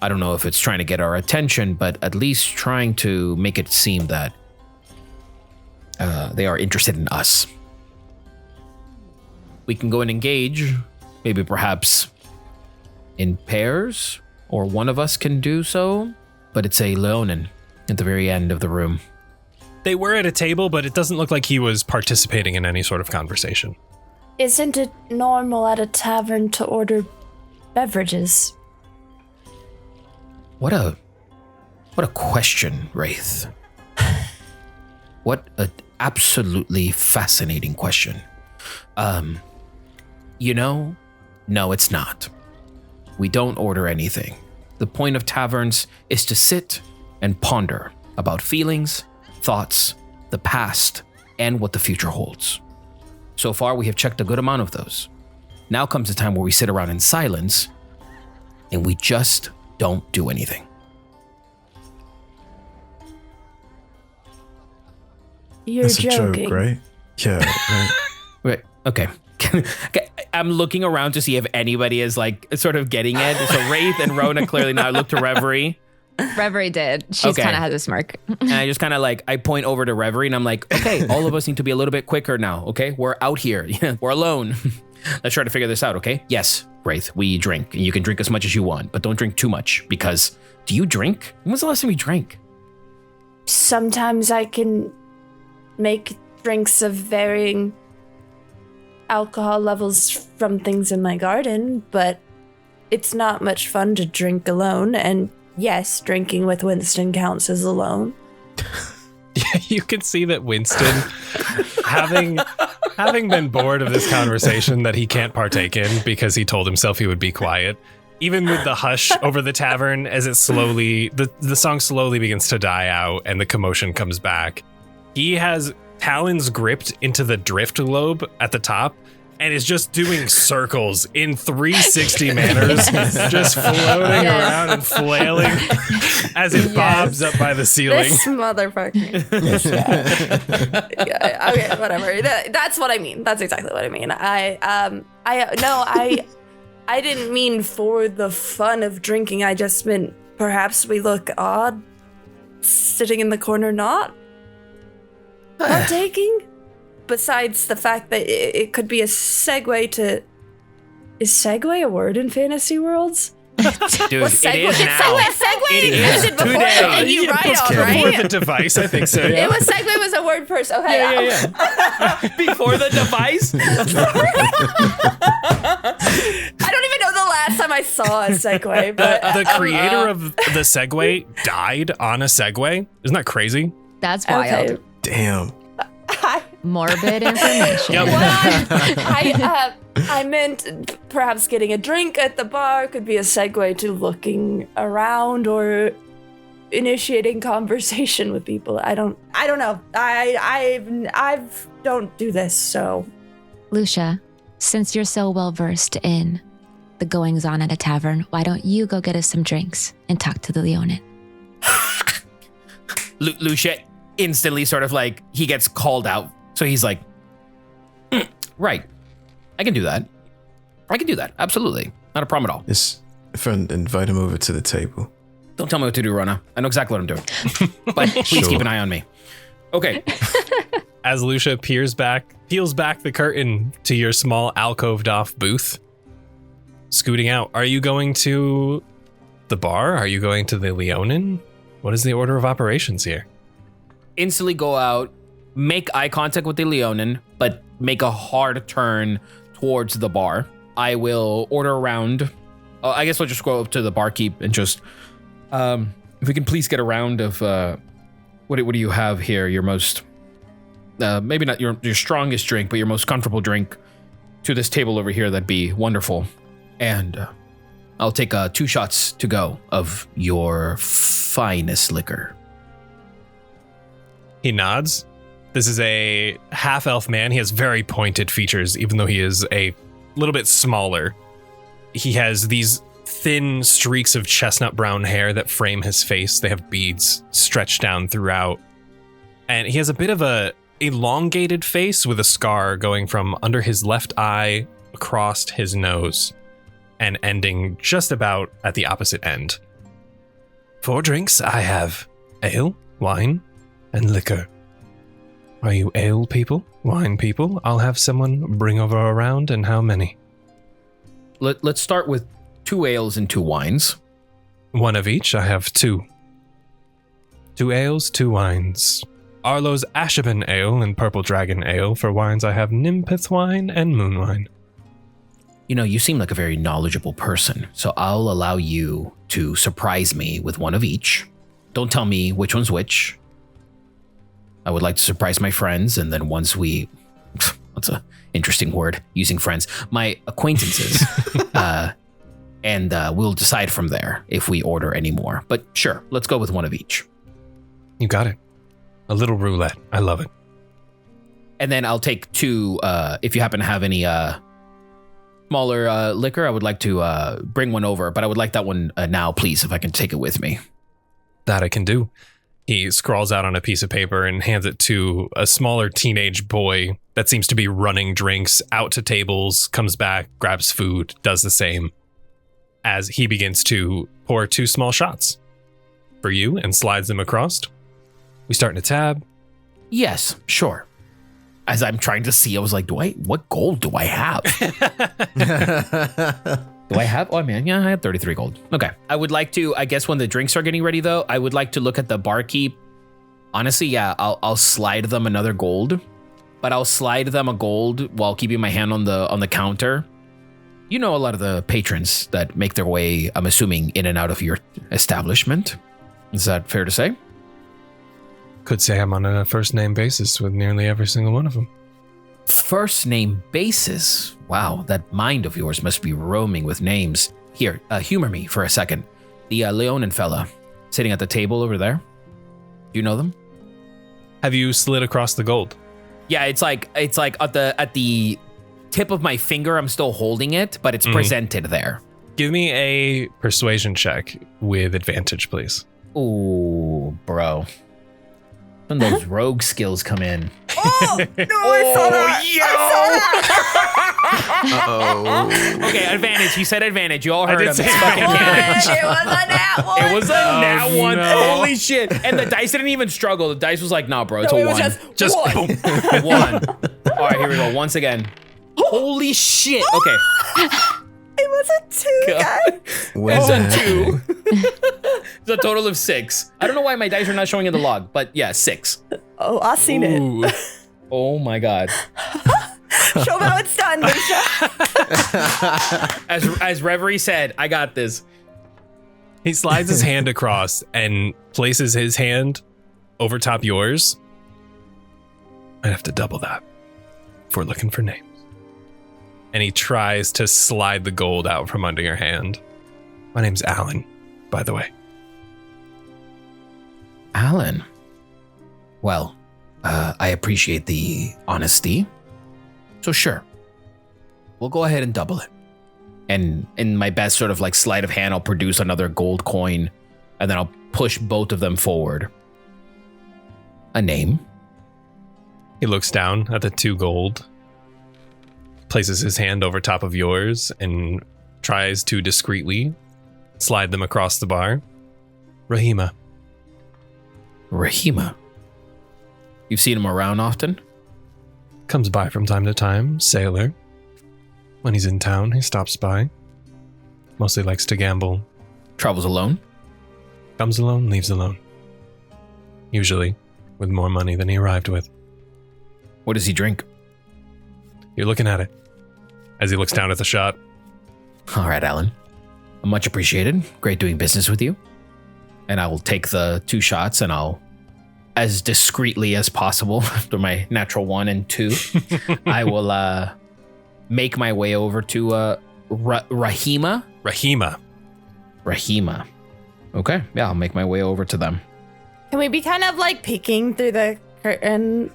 I don't know if it's trying to get our attention, but at least trying to make it seem that they are interested in us. We can go and engage, maybe perhaps in pairs, or one of us can do so, but it's a Leonin. at the very end of the room. They were at a table, but it doesn't look like he was participating in any sort of conversation. Isn't it normal at a tavern to order beverages? What a question, Raith. What an absolutely fascinating question. No, it's not. We don't order anything. The point of taverns is to sit and ponder about feelings, thoughts, the past, and what the future holds. So far, we have checked a good amount of those. Now comes the time where we sit around in silence and we just don't do anything. You're That's joking. a joke, right? Yeah, right. Right. Okay. Okay. I'm looking around to see if anybody is like sort of getting it. So Raith and Rona clearly now look to Reverie. Reverie did. She's Okay. kind of has a smirk. And I just kind of like, I point over to Reverie and I'm like, okay, all of us need to be a little bit quicker now. Okay. We're out here. We're alone. Let's try to figure this out. Okay. Yes, Raith, we drink and you can drink as much as you want, but don't drink too much because do you drink? When was the last time you drank? Sometimes I can make drinks of varying alcohol levels from things in my garden, but it's not much fun to drink alone. And yes, drinking with Winston counts as alone. Yeah, you can see that Winston, having been bored of this conversation that he can't partake in because he told himself he would be quiet, even with the hush over the tavern as it slowly, the song slowly begins to die out and the commotion comes back. He has talons gripped into the drift globe at the top and is just doing circles in 360 manners, just floating around and flailing as it bobs up by the ceiling. This motherfucker. Yeah, okay, whatever. That's what I mean. That's exactly what I mean. I didn't mean for the fun of drinking. I just meant perhaps we look odd sitting in the corner not partaking. Besides the fact that it could be a segue to... Is segue a word in fantasy worlds? Dude, Segue, it is now. Segue It existed is before today. you right on, Before right? the device, I think so. Yeah. It was segue was a word first. Okay. Yeah. Before the device? I don't even know the last time I saw a segue, but The creator of the Segway died on a Segway. Isn't that crazy? That's wild. okay. Damn. Morbid information. Yep. I meant perhaps getting a drink at the bar could be a segue to looking around or initiating conversation with people. I don't know. I don't do this, so. Lucia, since you're so well versed in the goings on at a tavern, why don't you go get us some drinks and talk to the Leonin? Lucia instantly sort of like, he gets called out. So he's like, right. I can do that. Absolutely. Not a problem at all. Just friend, invite him over to the table. Don't tell me what to do, Rona. I know exactly what I'm doing. But please Sure. keep an eye on me. Okay. As Lucia peels back the curtain to your small alcoved off booth, scooting out. Are you going to the bar? Are you going to the Leonin? What is the order of operations here? Instantly go out, make eye contact with the Leonin, but make a hard turn towards the bar. I will order around. I guess we'll just go up to the barkeep and just, if we can please get a round of, what do you have here? Your most, maybe not your strongest drink, but your most comfortable drink to this table over here. That'd be wonderful. And I'll take 2 shots to go of your finest liquor. He nods. This is a half-elf man. He has very pointed features, even though he is a little bit smaller. He has these thin streaks of chestnut brown hair that frame his face. They have beads stretched down throughout. And he has a bit of a elongated face with a scar going from under his left eye across his nose and ending just about at the opposite end. 4 drinks. I have ale, wine, and liquor. Are you ale people? Wine people? I'll have someone bring over a round, and how many? Let's start with 2 ales and 2 wines. 1 of each. I have 2. 2 ales, 2 wines. Arlo's Ashaban Ale and Purple Dragon Ale. For wines, I have Nimpith wine and Moon wine. You know, you seem like a very knowledgeable person, so I'll allow you to surprise me with one of each. Don't tell me which one's which. I would like to surprise my friends, and then once we... That's an interesting word, using friends. My acquaintances. And we'll decide from there if we order any more. But sure, let's go with one of each. You got it. A little roulette. I love it. And then I'll take 2, if you happen to have any smaller liquor, I would like to bring one over, but I would like that one now, please, if I can take it with me. That I can do. He scrawls out on a piece of paper and hands it to a smaller teenage boy that seems to be running drinks out to tables, comes back, grabs food, does the same, as he begins to pour 2 small shots for you and slides them across. We start in a tab. Yes, sure. As I'm trying to see, I was like, what gold do I have? Do I have? Oh, man, yeah, I had 33 gold. Okay. I would like to, I guess when the drinks are getting ready, though, I would like to look at the barkeep. Honestly, yeah, I'll slide them another gold, but I'll slide them a gold while keeping my hand on the counter. You know a lot of the patrons that make their way, I'm assuming, in and out of your establishment. Is that fair to say? Could say I'm on a first name basis with nearly every single one of them. First name basis. Wow, that mind of yours must be roaming with names. Here, humor me for a second. The Leonin fella sitting at the table over there. Do you know them? Have you slid across the gold? Yeah, it's like at the tip of my finger. I'm still holding it, but it's presented there. Give me a persuasion check with advantage, please. Ooh, bro. When those rogue skills come in. Oh, no, I saw that. Uh-oh. Okay, advantage. He said advantage. You all heard him. say It's fucking canon. It was a nat one. It was a nat one. no. Holy shit. And the dice didn't even struggle. The dice was like, nah, bro, it's No, a it was one. just one. boom. One. All right, here we go. Once again. Holy shit. Okay. It was a 2, guys. It's a 2. It's a total of 6. I don't know why my dice are not showing in the log, but yeah, 6. Oh, I seen it. Ooh. Oh my god. Show me how it's done, Luxia. As Reverie said, I got this. He slides his hand across and places his hand over top yours. I'd have to double that if we're looking for names. And he tries to slide the gold out from under your hand. My name's Alan, by the way. Alan. Well, I appreciate the honesty. So sure, we'll go ahead and double it. And in my best sort of like sleight of hand, I'll produce another gold coin, and then I'll push both of them forward. A name. He looks down at the 2 gold, places his hand over top of yours, and tries to discreetly slide them across the bar. Rahima. Rahima. You've seen him around often? Comes by from time to time, sailor. When he's in town, he stops by. Mostly likes to gamble. Travels alone? Comes alone, leaves alone. Usually with more money than he arrived with. What does he drink? You're looking at it as he looks down at the shot. All right, Alan. Much appreciated. Great doing business with you. And I will take the 2 shots and I'll, as discreetly as possible, after my natural 1 and 2, I will make my way over to Rahima. Rahima. Okay, yeah, I'll make my way over to them. Can we be kind of like peeking through the curtain?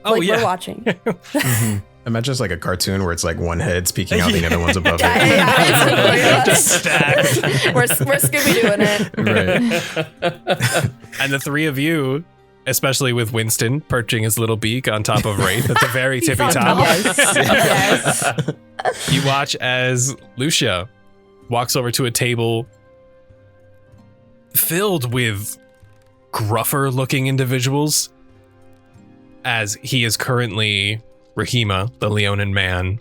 Oh, like yeah. we're watching. Mm-hmm. Imagine it's like a cartoon where it's like one head's peeking out, the other one's above it. Yeah, Just stacked. we're Scooby-Dooing it. Right. And the 3 of you, especially with Winston perching his little beak on top of Raith at the very tippy on top. top. Yes. You watch as Luxia walks over to a table filled with gruffer looking individuals, as he is currently Rahima, the Leonin man,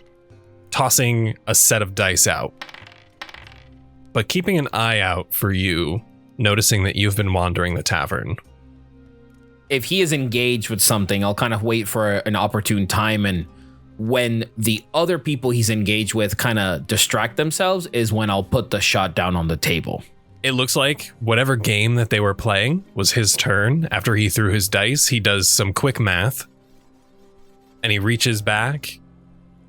tossing a set of dice out, but keeping an eye out for you, noticing that you've been wandering the tavern if he is engaged with something, I'll kind of wait for an opportune time, and when the other people he's engaged with kind of distract themselves is when I'll put the shot down on the table. It looks like whatever game that they were playing was his turn. After he threw his dice, he does some quick math, and he reaches back,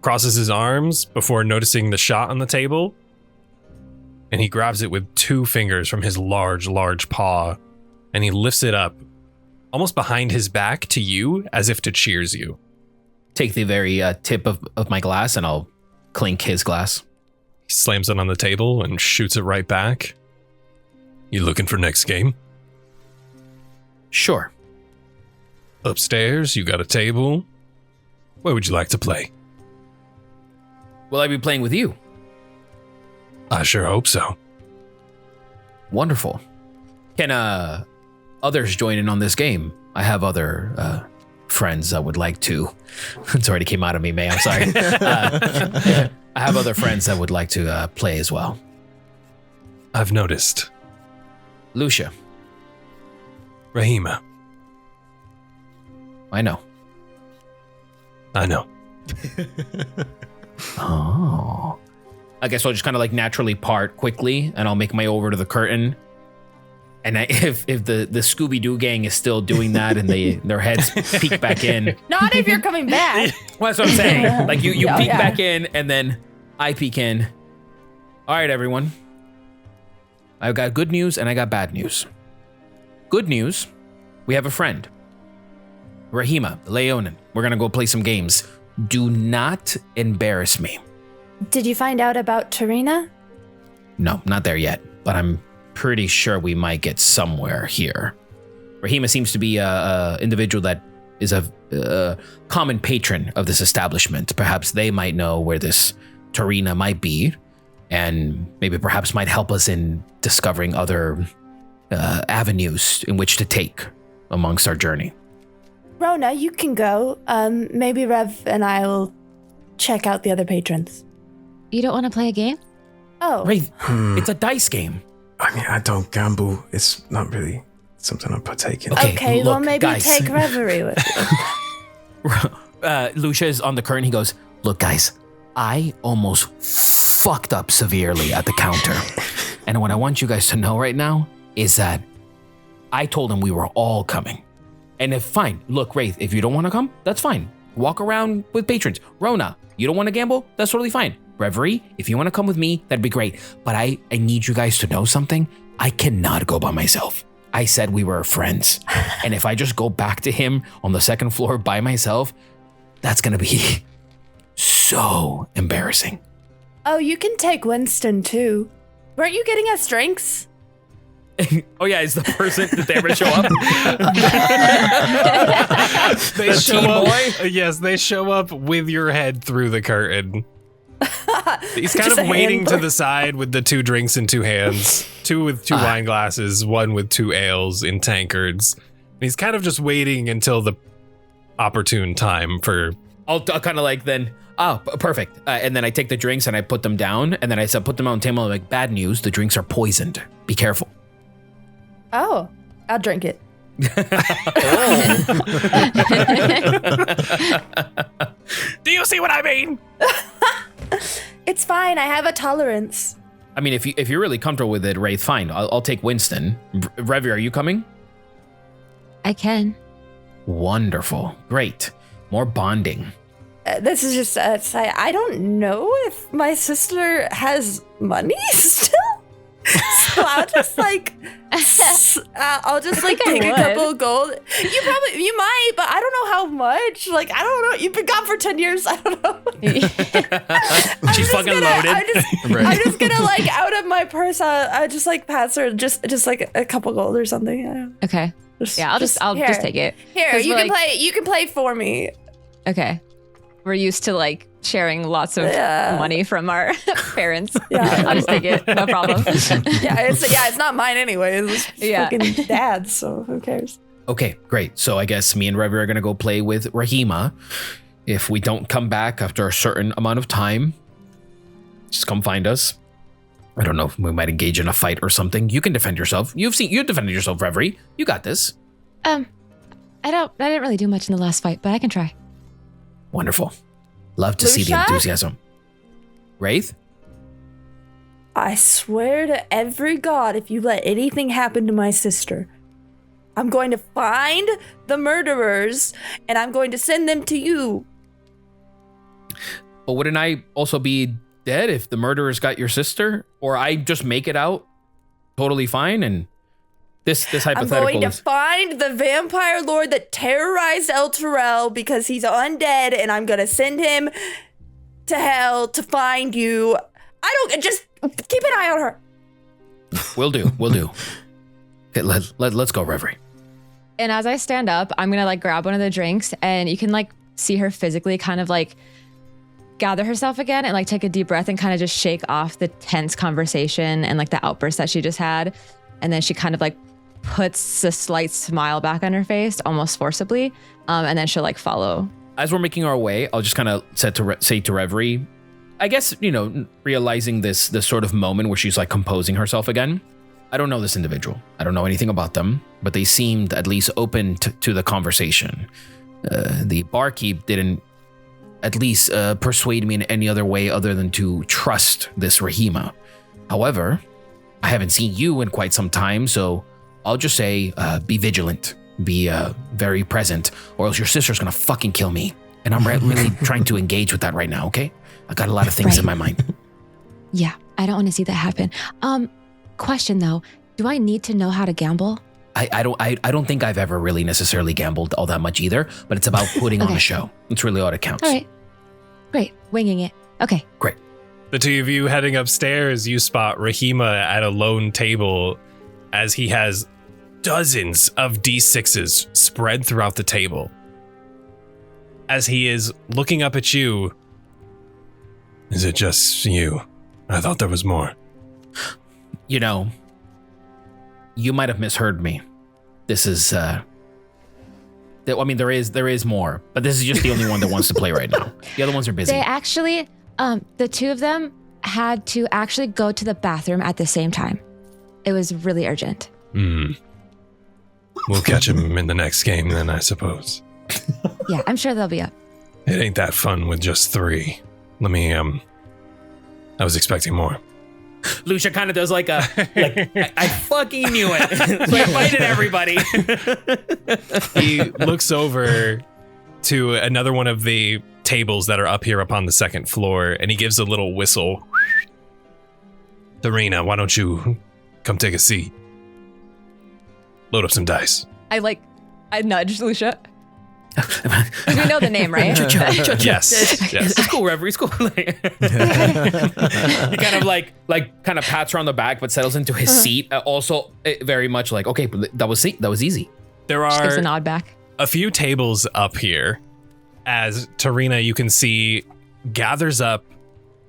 crosses his arms before noticing the shot on the table, and he grabs it with 2 fingers from his large paw, and he lifts it up almost behind his back to you as if to cheers you. Take the very tip of my glass and I'll clink his glass. He slams it on the table and shoots it right back. You looking for next game? Sure. Upstairs, you got a table. Where would you like to play? Will I be playing with you? I sure hope so. Wonderful. Can others join in on this game? I have other friends that would like to. It's already came out of me, May. I'm sorry. I have other friends that would like to play as well. I've noticed. Luxia. Rahima. I know. I know. Oh. I guess I'll just kind of like naturally part quickly, and I'll make my way over to the curtain. And if the Scooby-Doo gang is still doing that and their heads peek back in. Not if you're coming back. Well, that's what I'm saying. Like you peek back in and then I peek in. All right, everyone. I've got good news and I got bad news. Good news, we have a friend. Rahima, Leonin. We're going to go play some games. Do not embarrass me. Did you find out about Tarina? No, not there yet, but I'm pretty sure we might get somewhere here. Rahima seems to be a individual that is a common patron of this establishment. Perhaps they might know where this Tarina might be, and maybe perhaps might help us in discovering other avenues in which to take amongst our journey. Rona, you can go. Maybe Rev and I will check out the other patrons. You don't want to play a game? Oh. Raith, it's a dice game. I mean, I don't gamble. It's not really something I partake in. Okay, look, well, maybe guys. take Reverie with you. Luxia is on the curtain. He goes, look, guys, I almost fucked up severely at the counter. And what I want you guys to know right now is that I told him we were all coming. And fine, look, Raith, if you don't want to come, that's fine. Walk around with patrons. Rona, you don't want to gamble? That's totally fine. Reverie, if you want to come with me, that'd be great. But I need you guys to know something. I cannot go by myself. I said we were friends. And if I just go back to him on the second floor by myself, that's going to be so embarrassing. Oh, you can take Winston, too. Weren't you getting us drinks? Oh yeah, is the person that they ever show up? They show up. Yes, they show up with your head through the curtain. He's kind Just of a waiting hand to for- the side with the 2 drinks in 2 hands, 2 with 2 wine glasses, 1 with 2 ales in tankards. And he's kind of just waiting until the opportune time for. I'll kind of like then. Oh, perfect. And then I take the drinks and I put them down, and then I said put them on the table. I'm like, bad news, the drinks are poisoned. Be careful. Oh, I'll drink it. Do you see what I mean? It's fine. I have a tolerance. I mean, if you're really comfortable with it, Raith, fine. I'll take Winston. Reverie, are you coming? I can. Wonderful. Great. More bonding. This is just I don't know if my sister has money still. So I'll just like I'll just like I take a would. couple of gold. You might, but I don't know how much. Like I don't know. You've been gone for 10 years. I don't know. She's fucking loaded. I'm just gonna like out of my purse. I just like pass her just like a couple gold or something. I don't know. Okay. Yeah, I'll just take it. Here, 'Cause you we're can like- play. You can play for me. Okay. We're used to like sharing lots of Yeah. money from our parents. Yeah. I'll just take it. No problem. It's not mine anyways. It's Yeah. fucking dad's. So who cares? Okay, great. So I guess me and Reverie are gonna go play with Rahima. If we don't come back after a certain amount of time, just come find us. I don't know if we might engage in a fight or something. You can defend yourself. You defended yourself, Reverie. You got this. I didn't really do much in the last fight, but I can try. Wonderful. Love to see the Luxia? enthusiasm. Raith? I swear to every god, if you let anything happen to my sister, I'm going to find the murderers and I'm going to send them to you. But wouldn't I also be dead if the murderers got your sister? Or I just make it out totally fine? And this hypothetical I'm going to is... find the vampire lord that terrorized Elturel because he's undead, and I'm going to send him to hell to find you. Just keep an eye on her. Will do. Okay, let's go, Reverie. And as I stand up, I'm gonna like grab one of the drinks, and you can like see her physically kind of like gather herself again and like take a deep breath and kind of just shake off the tense conversation and like the outburst that she just had. And then she kind of like puts a slight smile back on her face, almost forcibly. And then she'll like follow. As we're making our way, I'll just kind of say to Reverie, I guess, realizing this sort of moment where she's like composing herself again. I don't know this individual. I don't know anything about them, but they seemed at least open to the conversation. The barkeep didn't at least persuade me in any other way other than to trust this Rahima. However, I haven't seen you in quite some time, so I'll just say be vigilant, be very present, or else your sister's gonna fucking kill me. And I'm really trying to engage with that right now, okay? I got a lot of things in my mind. Yeah, I don't want to see that happen. Question though, do I need to know how to gamble? I don't think I've ever really necessarily gambled all that much either, but it's about putting on a show. It's really all that counts. All right. Great. Winging it. Okay. Great. The two of you heading upstairs, you spot Rahima at a lone table as he has dozens of D6s spread throughout the table. As he is looking up at you, is it just you? I thought there was more. You might have misheard me. This is, there is more, but this is just the only one that wants to play right now. The other ones are busy. They actually, the two of them had to actually go to the bathroom at the same time. It was really urgent. We'll catch him in the next game then, I suppose. Yeah, I'm sure they'll be up. It ain't that fun with just 3. I was expecting more. Luxia kind of does like I fucking knew it. So I invited everybody. He looks over to another one of the tables that are up here upon the second floor, and he gives a little whistle. Serena, why don't you come take a seat? Load up some dice. I nudge Luxia. We know the name, right? Yes. It's cool, Reverie. It's cool. He kind of pats her on the back, but settles into his seat. Also, very much like, okay, that was easy. There She gives a are nod back. a few tables up here as Serena, you can see, gathers up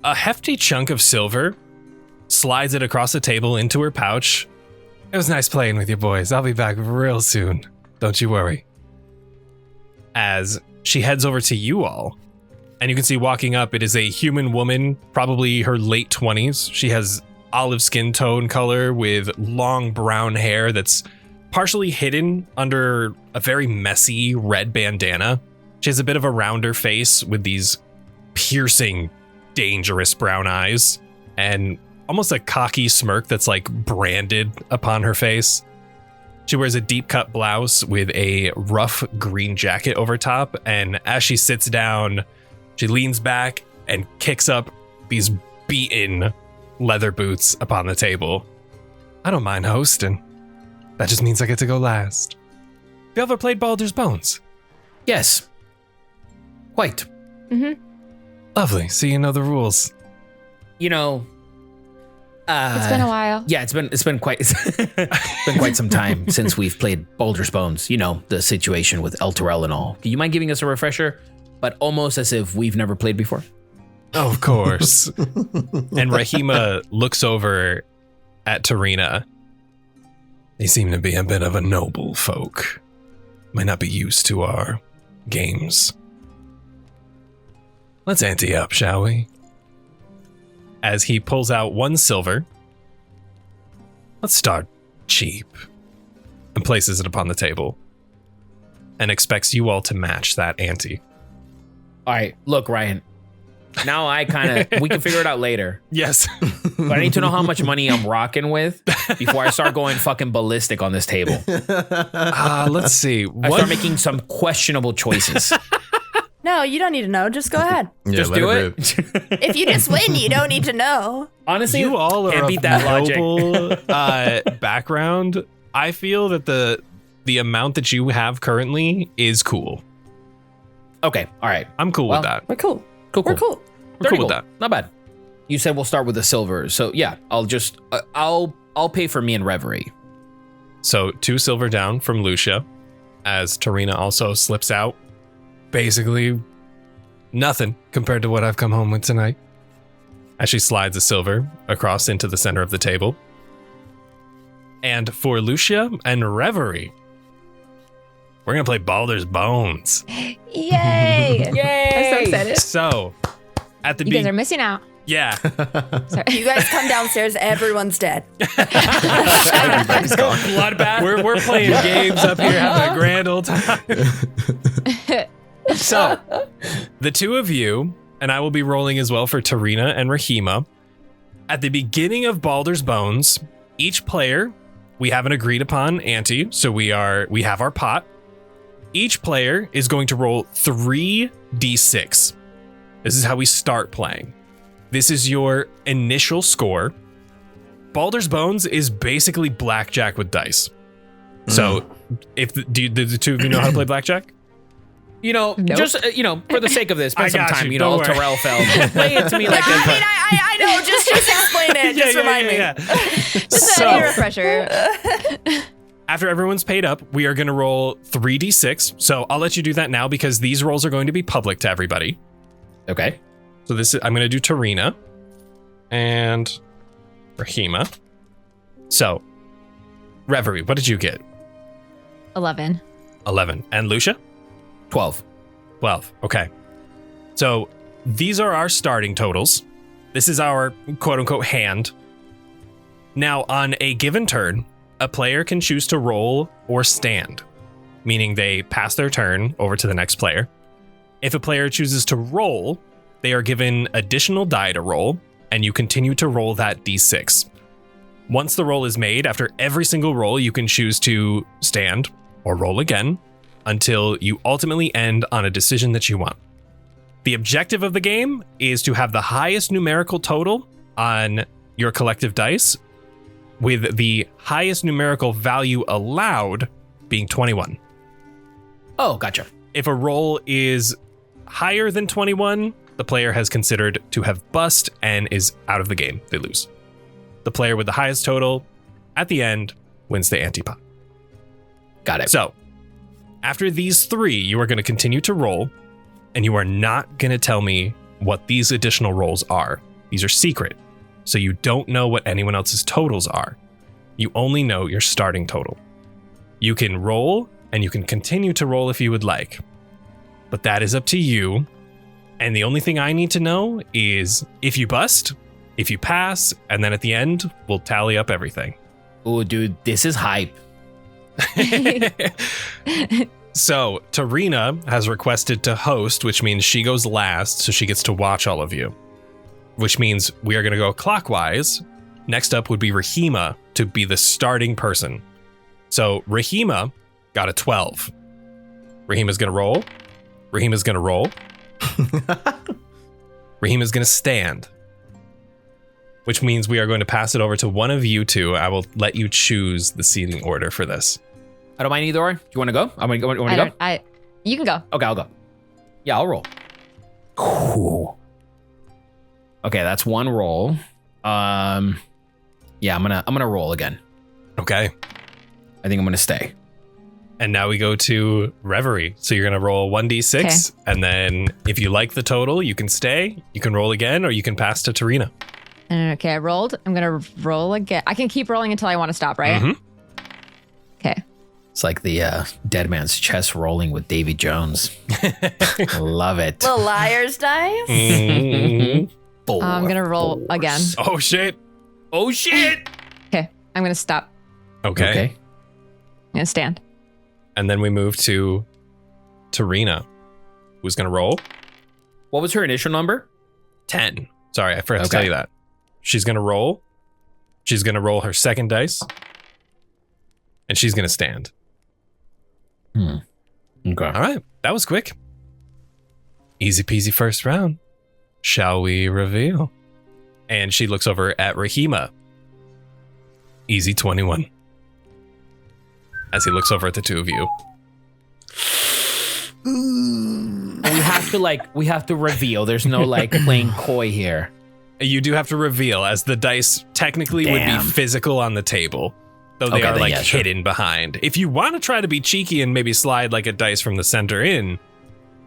a hefty chunk of silver, slides it across the table into her pouch. It was nice playing with you boys. I'll be back real soon. Don't you worry. As she heads over to you all, and you can see walking up, it is a human woman, probably her late 20s. She has olive skin tone color with long brown hair that's partially hidden under a very messy red bandana. She has a bit of a rounder face with these piercing, dangerous brown eyes and almost a cocky smirk that's like branded upon her face. She wears a deep cut blouse with a rough green jacket over top, and as she sits down, she leans back and kicks up these beaten leather boots upon the table. I don't mind hosting. That just means I get to go last. Have you ever played Baldur's Bones? Yes. Quite. Mm-hmm. Lovely. So you know the rules. It's been a while. Yeah, it's been quite some time since we've played Baldur's Bones. The situation with Elturel and all. Do you mind giving us a refresher? But almost as if we've never played before. Oh, of course. And Rahima looks over at Serena. They seem to be a bit of a noble folk. Might not be used to our games. Let's ante up, shall we? As he pulls out 1 silver. Let's start cheap. And places it upon the table. and expects you all to match that ante. All right, look, Ryan. Now we can figure it out later. Yes. But I need to know how much money I'm rocking with before I start going fucking ballistic on this table. Let's see. I start making some questionable choices. No, you don't need to know. Just go ahead. Yeah, Just let do rip. it. If you just win, you don't need to know. Honestly, You all can't are beat of that logic. noble background. I feel that the amount that you have currently is cool. Okay, all right. I'm cool Well, with that. We're cool. Cool. We're cool. We're 30 cool with gold. that. Not bad. You said we'll start with the silver. So yeah, I'll pay for me and Reverie. So 2 silver down from Luxia, as Tarina also slips out. Basically, nothing compared to what I've come home with tonight. As she slides a silver across into the center of the table. And for Luxia and Reverie, we're gonna play Baldur's Bones. Yay! Yay! I'm so excited. So, at the You guys are missing out. yeah, Sorry. You guys come downstairs, everyone's dead. Everybody's gone. Bloodbath. we're playing games up here, having a grand old time. So, the two of you, and I will be rolling as well for Tarina and Rahima. At the beginning of Baldur's Bones, each player, we have an agreed upon ante, so we have our pot. Each player is going to roll 3d6. This is how we start playing. This is your initial score. Baldur's Bones is basically blackjack with dice. So, do the two of you know how to play blackjack? Nope. Just for the sake of this, spend I some got time. you, I'll don't worry. Terrell fell. Play it to me like I mean, I know. Just explain it. Just remind me. Just a refresher. After everyone's paid up, we are going to roll 3d6. So I'll let you do that now because these rolls are going to be public to everybody. Okay. So I'm going to do Tarina and Rahima. So, Reverie, what did you get? 11. 11. And Luxia? 12. 12. Okay. So these are our starting totals. This is our quote unquote hand. Now, on a given turn, a player can choose to roll or stand, meaning they pass their turn over to the next player. If a player chooses to roll, they are given additional die to roll, and you continue to roll that d6. Once the roll is made, after every single roll, you can choose to stand or roll again until you ultimately end on a decision that you want. The objective of the game is to have the highest numerical total on your collective dice, with the highest numerical value allowed being 21. Oh, gotcha. If a roll is higher than 21, the player has considered to have bust and is out of the game. They lose. The player with the highest total at the end wins the antipot. Got it. So, after these 3, you are going to continue to roll, and you are not going to tell me what these additional rolls are. These are secret, so you don't know what anyone else's totals are. You only know your starting total. You can roll, and you can continue to roll if you would like, but that is up to you. And the only thing I need to know is if you bust, if you pass, and then at the end, we'll tally up everything. Ooh, dude, this is hype. So, Tarina has requested to host, which means she goes last, so she gets to watch all of you. Which means we are going to go clockwise. Next up would be Rahima to be the starting person. So, Rahima got a 12. Rahima's going to roll. Rahima's going to roll. Rahima's going to stand. Which means we are going to pass it over to one of you two. I will let you choose the seating order for this. I don't mind either or. Do you want to go? I want to go? You can go. Okay, I'll go. Yeah, I'll roll. Cool. Okay, that's one roll. Yeah, I'm gonna roll again. Okay. I think I'm gonna stay. And now we go to Reverie. So you're going to roll 1d6. And then if you like the total, you can stay. You can roll again, or you can pass to Tarina. Okay, I rolled. I'm going to roll again. I can keep rolling until I want to stop, right? Mm-hmm. Okay. It's like the dead man's chest rolling with Davy Jones. Love it. Little liar's dice. Mm-hmm. I'm going to roll again. Oh, shit. Oh, shit. Okay, I'm going to stop. Okay. I'm going to stand. And then we move to Tarina, who's going to roll. What was her initial number? 10. Sorry, I forgot to tell you that. She's going to roll. She's going to roll her second dice. And she's going to stand. Okay. All right. That was quick. Easy peasy first round. Shall we reveal? And she looks over at Rahima. Easy 21. As he looks over at the two of you. We have to reveal. There's no playing coy here. You do have to reveal, as the dice technically would be physical on the table, though they are hidden behind. If you want to try to be cheeky and maybe slide a dice from the center in,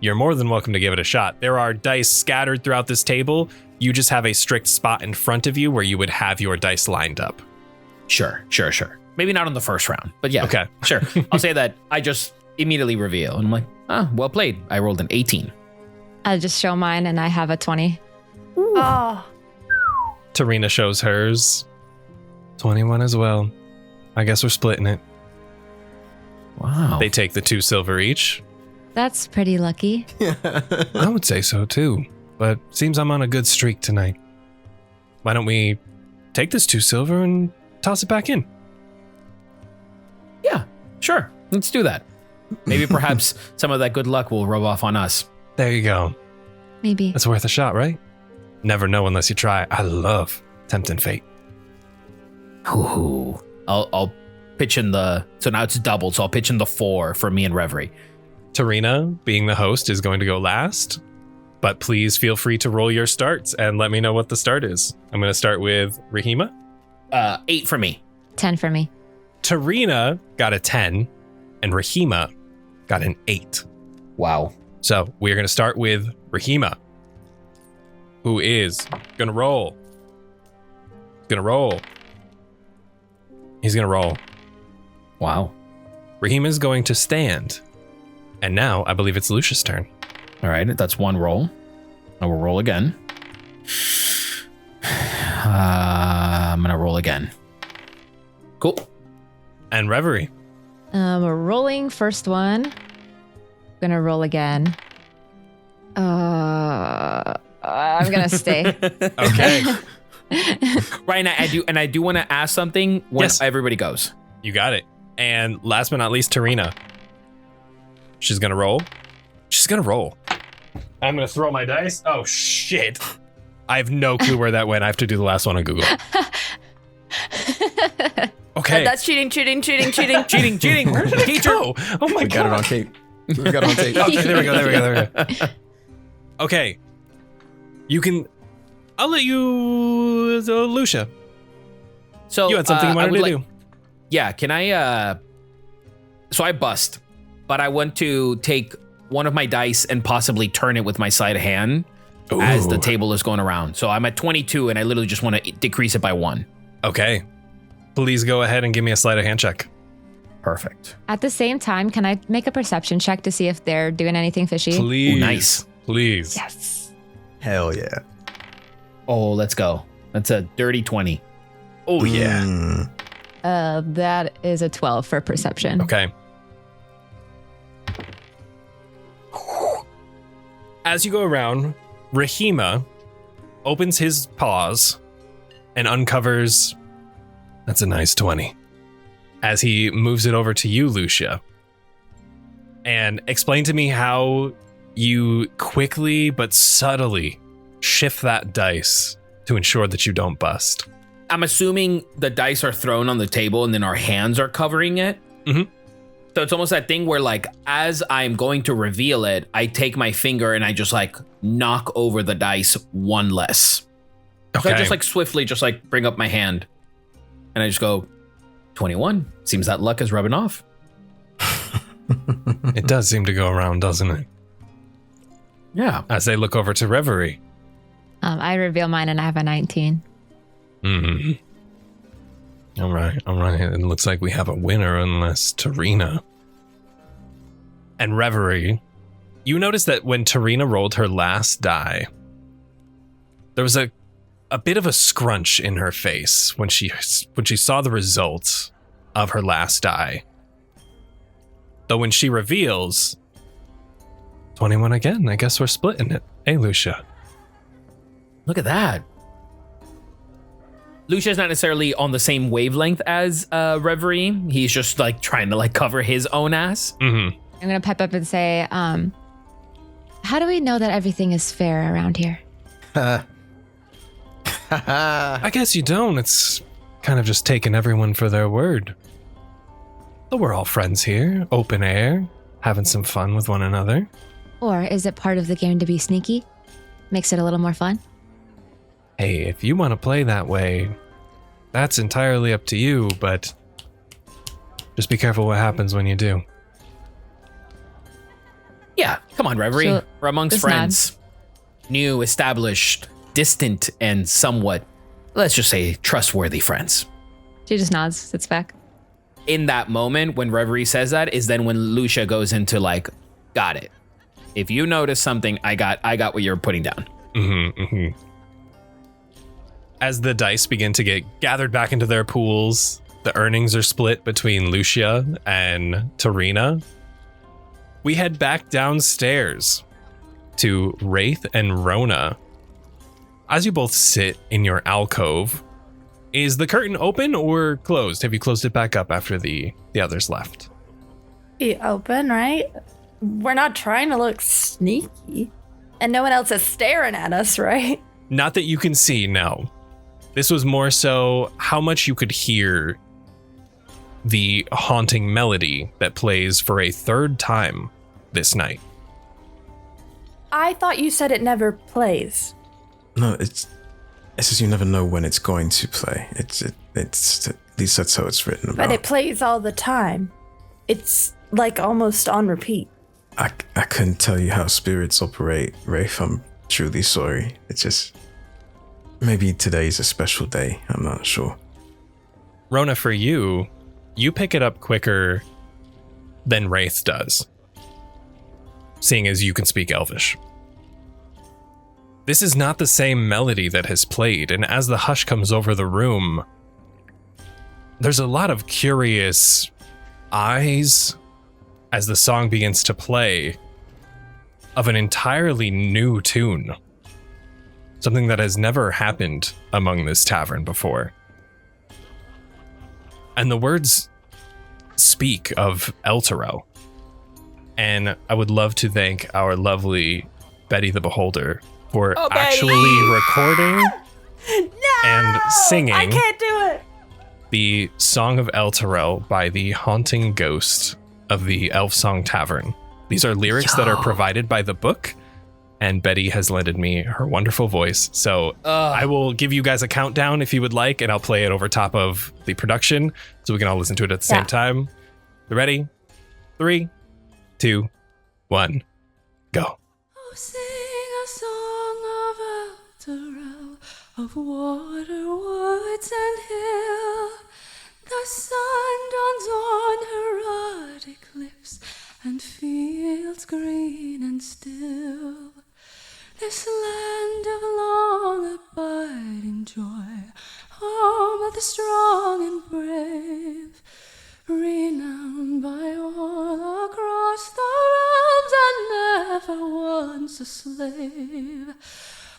you're more than welcome to give it a shot. There are dice scattered throughout this table. You just have a strict spot in front of you where you would have your dice lined up. Sure. Maybe not on the first round, but yeah. Okay. Sure. I'll say that I just immediately reveal. And I'm like, well played. I rolled an 18. I'll just show mine and I have a 20. Oh, Tarina shows hers. 21 as well. I guess we're splitting it. Wow. They take the 2 silver each. That's pretty lucky. I would say so too, but seems I'm on a good streak tonight. Why don't we take this 2 silver and toss it back in? Yeah, sure. Let's do that. Maybe perhaps some of that good luck will rub off on us. There you go. Maybe. That's worth a shot, right? Never know unless you try. I love tempting fate. Ooh. I'll pitch in so now it's doubled, so I'll pitch in the 4 for me and Reverie. Tarina, being the host, is going to go last, but please feel free to roll your starts and let me know what the start is. I'm going to start with Rahima. 8 for me. 10 for me. Tarina got a 10 and Rahima got an 8. Wow. So we're going to start with Rahima, who is going to roll. He's going to roll. Wow. Rahima's going to stand. And now I believe it's Lucia's turn. All right, that's 1 roll. I will roll again. I'm going to roll again. Cool. And Reverie. We're rolling first one. Gonna roll again. I'm gonna stay. Okay. Right, and I do want to ask something when Yes. everybody goes. You got it. And last but not least, Tarina. She's gonna roll. I'm gonna throw my dice. Oh shit. I have no clue where that went. I have to do the last one on Google. Okay. that's cheating. Cheating. Where did it go? Oh my We god. got it on tape. We got it on tape. Okay, there we go. Okay. I'll let you, Lucia. So You had something you wanted to do. Yeah, can I so I bust, but I want to take one of my dice and possibly turn it with my sleight of hand as the table is going around. So I'm at 22 and I literally just want to decrease it by 1. Okay. Please go ahead and give me a sleight of hand check. Perfect. At the same time, can I make a perception check to see if they're doing anything fishy? Please. Ooh, nice. Please. Yes. Hell yeah. Oh, let's go. That's a dirty 20. Oh yeah. That is a 12 for perception. Okay. As you go around, Rahima opens his paws and uncovers. That's a nice 20. As he moves it over to you, Lucia. And explain to me how you quickly but subtly shift that dice to ensure that you don't bust. I'm assuming the dice are thrown on the table and then our hands are covering it. Mhm. So it's almost that thing where as I'm going to reveal it, I take my finger and I just knock over the dice one less. Okay. So I just swiftly bring up my hand and I just go, 21. Seems that luck is rubbing off. It does seem to go around, doesn't it? Yeah. As they look over to Reverie. I reveal mine and I have a 19. Mm-hmm. All right. It looks like we have a winner unless Tarina. And Reverie, you notice that when Tarina rolled her last die, there was a bit of a scrunch in her face when she saw the results of her last die. Though when she reveals, 21 again. I guess we're splitting it. Hey, Lucia. Look at that. Lucia's not necessarily on the same wavelength as Reverie. He's just like trying to like cover his own ass. Mm-hmm. I'm gonna pipe up and say, how do we know that everything is fair around here? I guess you don't. It's kind of just taking everyone for their word. But we're all friends here, open air, having some fun with one another. Or is it part of the game to be sneaky? Makes it a little more fun? Hey, if you want to play that way, that's entirely up to you, but just be careful what happens when you do. Yeah, come on, Reverie. So, we're amongst friends. New, established, distant, and somewhat, let's just say, trustworthy friends. She just nods, sits back. In that moment, when Reverie says that, is then when Lucia goes into like, got it. If you notice something, I got what you're putting down. Mm-hmm, mm-hmm. As the dice begin to get gathered back into their pools, the earnings are split between Lucia and Tarina. We head back downstairs to Raith and Rona. As you both sit in your alcove, is the curtain open or closed? Have you closed it back up after the others left? Be open, right? We're not trying to look sneaky. And no one else is staring at us, right? Not that you can see, no. This was more so how much you could hear the haunting melody that plays for a third time this night. I thought you said it never plays. No, it's just you never know when it's going to play. It's at least that's how it's written about. But it plays all the time. It's like almost on repeat. I couldn't tell you how spirits operate, Rafe. I'm truly sorry. It's just maybe today's a special day. I'm not sure. Rona, for you pick it up quicker than Raith does, seeing as you can speak Elvish. This is not the same melody that has played, and as the hush comes over the room, there's a lot of curious eyes as the song begins to play of an entirely new tune. Something that has never happened among this tavern before. And the words speak of Elturel. And I would love to thank our lovely Betty the Beholder for actually recording and singing I can't do it. the Song of Elturel by the haunting ghost of the Elfsong Tavern. These are lyrics that are provided by the book, and Betty has lended me her wonderful voice. So I will give you guys a countdown if you would like, and I'll play it over top of the production so we can all listen to it at the same time. You ready? 3, 2, 1, go. Oh, sing a song of Elturel, of water, woods, and hill. The sun dawns on her ruddy cliffs, and fields green and still. This land of long abiding joy, home of the strong and brave, renowned by all across the realms, and never once a slave.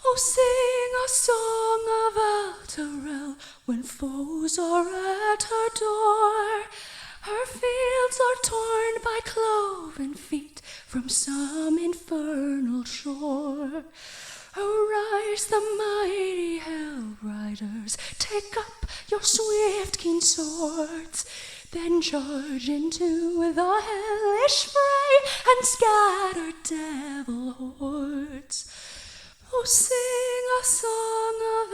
Oh, sing a song of Elturel when foes are at her door. Her fields are torn by cloven feet from some infernal shore. Arise, the mighty hell riders, take up your swift keen swords, then charge into the hellish fray and scatter devil hordes. Oh, sing a song of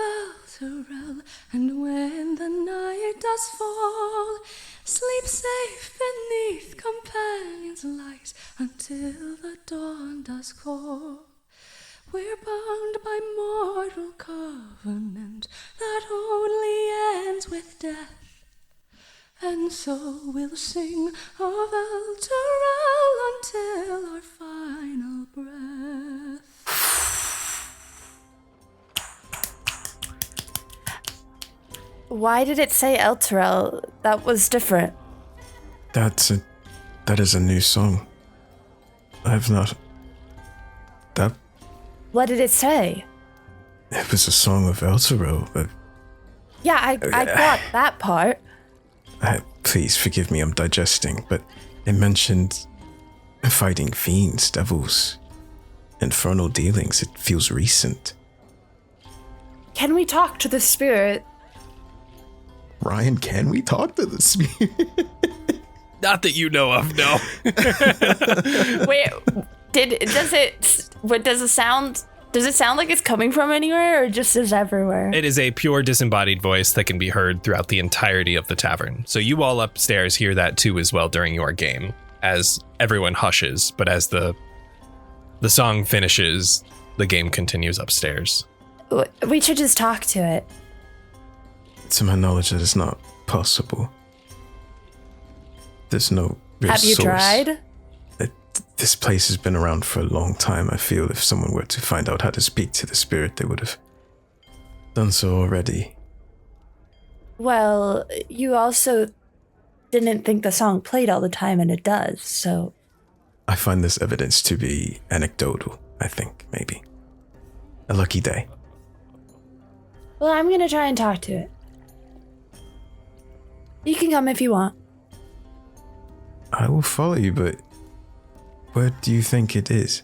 Elturel, and when the night does fall, sleep safe beneath companions' light until the dawn does call. We're bound by mortal covenant that only ends with death, and so we'll sing of Elturel until our final breath. Why did it say Elturel? That was different. That is a new song. I've not What did it say? It was a song of Eltero, but Yeah, I got that part. please forgive me, I'm digesting, but it mentioned fighting fiends, devils, infernal dealings. It feels recent. Can we talk to the spirit? Ryan, can we talk to the spirit? Not that you know of, no. Wait, does it sound like it's coming from anywhere or just is everywhere? It is a pure disembodied voice that can be heard throughout the entirety of the tavern. So you all upstairs hear that too as well during your game, as everyone hushes, but as the song finishes, the game continues upstairs. We should just talk to it. To my knowledge, that is not possible. There's no real Have you source. tried? This place has been around for a long time. I feel if someone were to find out how to speak to the spirit, they would have done so already. Well, you also didn't think the song played all the time, and it does, so... I find this evidence to be anecdotal, I think, maybe. A lucky day. Well, I'm gonna try and talk to it. You can come if you want. I will follow you, but where do you think it is?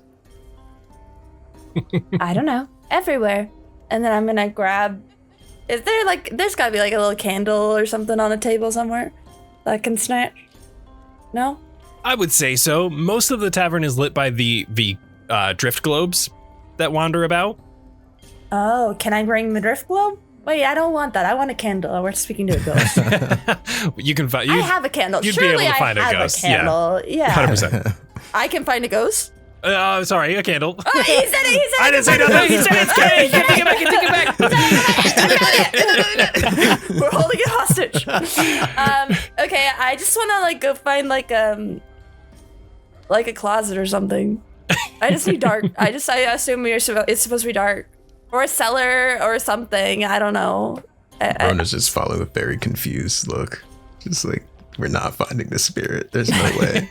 I don't know. Everywhere. And then I'm gonna grab... Is there there's gotta be a little candle or something on a table somewhere that I can snatch? No? I would say so. Most of the tavern is lit by the drift globes that wander about. Oh, can I bring the drift globe? Wait, I don't want that. I want a candle. We're speaking to a ghost. You can find. I have a candle. You'd Surely be able to find I a have ghost. a candle. Yeah. 100%. I can find a ghost. Sorry, a candle. Oh, he said it. I didn't say nothing. He said it's Cary. Take it back. We're holding it hostage. Okay, I just want to go find a closet or something. I just need dark. I assume it's supposed to be dark, or a cellar or something. I don't know. Rona's just following a very confused look, just like, we're not finding the spirit. There's no way.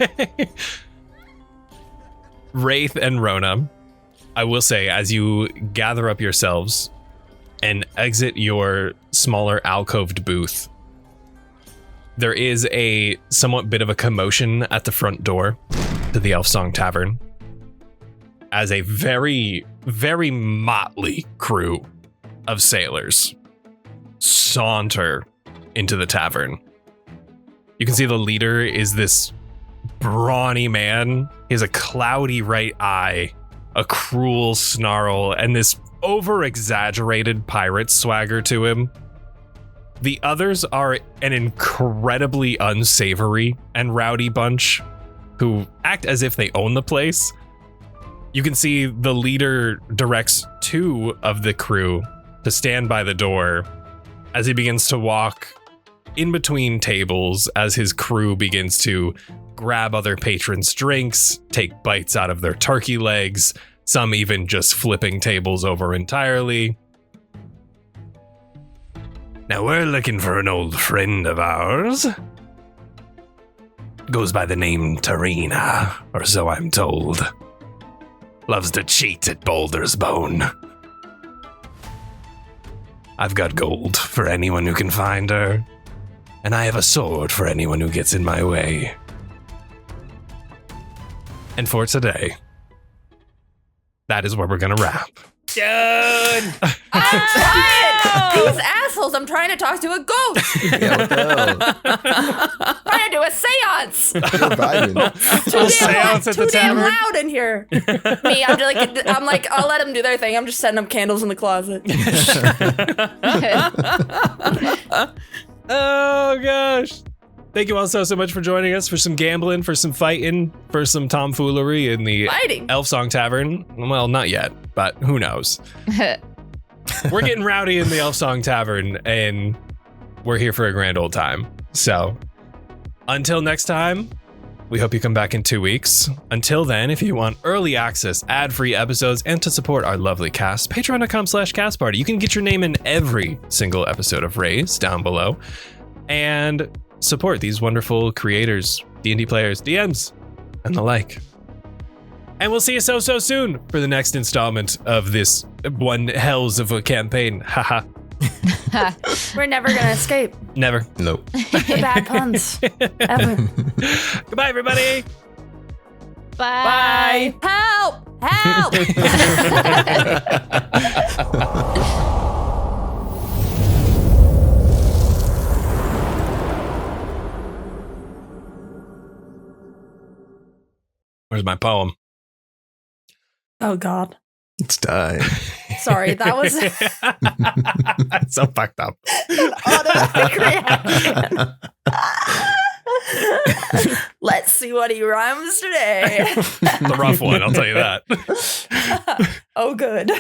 Raith and Rona, I will say, as you gather up yourselves and exit your smaller alcoved booth, there is a somewhat bit of a commotion at the front door to the Elfsong Tavern, as a very, very motley crew of sailors saunter into the tavern. You can see the leader is this brawny man. He has a cloudy right eye, a cruel snarl, and this over-exaggerated pirate swagger to him. The others are an incredibly unsavory and rowdy bunch who act as if they own the place. You can see the leader directs two of the crew to stand by the door as he begins to walk in between tables as his crew begins to grab other patrons' drinks, take bites out of their turkey legs, some even just flipping tables over entirely. Now we're looking for an old friend of ours. Goes by the name Tarina, or so I'm told. Loves to cheat at Baldur's Bone. I've got gold for anyone who can find her, and I have a sword for anyone who gets in my way. And for today, that is where we're gonna wrap. Done. I'm trying. These assholes. I'm trying to talk to a ghost. Yeah, what the Trying to do a seance. hell? We're vibing. Seance at the Too damn tavern. loud in here. Me, I'm like, I'll let them do their thing. I'm just setting up candles in the closet. Oh gosh. Thank you all so much for joining us for some gambling, for some fighting, for some tomfoolery in the Fighting. Elfsong Tavern. Well, not yet, but who knows? We're getting rowdy in the Elfsong Tavern, and we're here for a grand old time. So, until next time, we hope you come back in 2 weeks. Until then, if you want early access, ad-free episodes, and to support our lovely cast, patreon.com/castparty. You can get your name in every single episode of RAZE down below. And support these wonderful creators, D&D players, DMs, and the like. And we'll see you so soon for the next installment of this one hells of a campaign. Haha. We're never gonna escape Never. Nope. the bad puns ever. Goodbye, everybody. Bye. Help! Help! Where's my poem? Oh God. It's dying. Sorry, that was an That's so fucked up. automatic reaction. Let's see what he rhymes today. The rough one, I'll tell you that. Oh, good.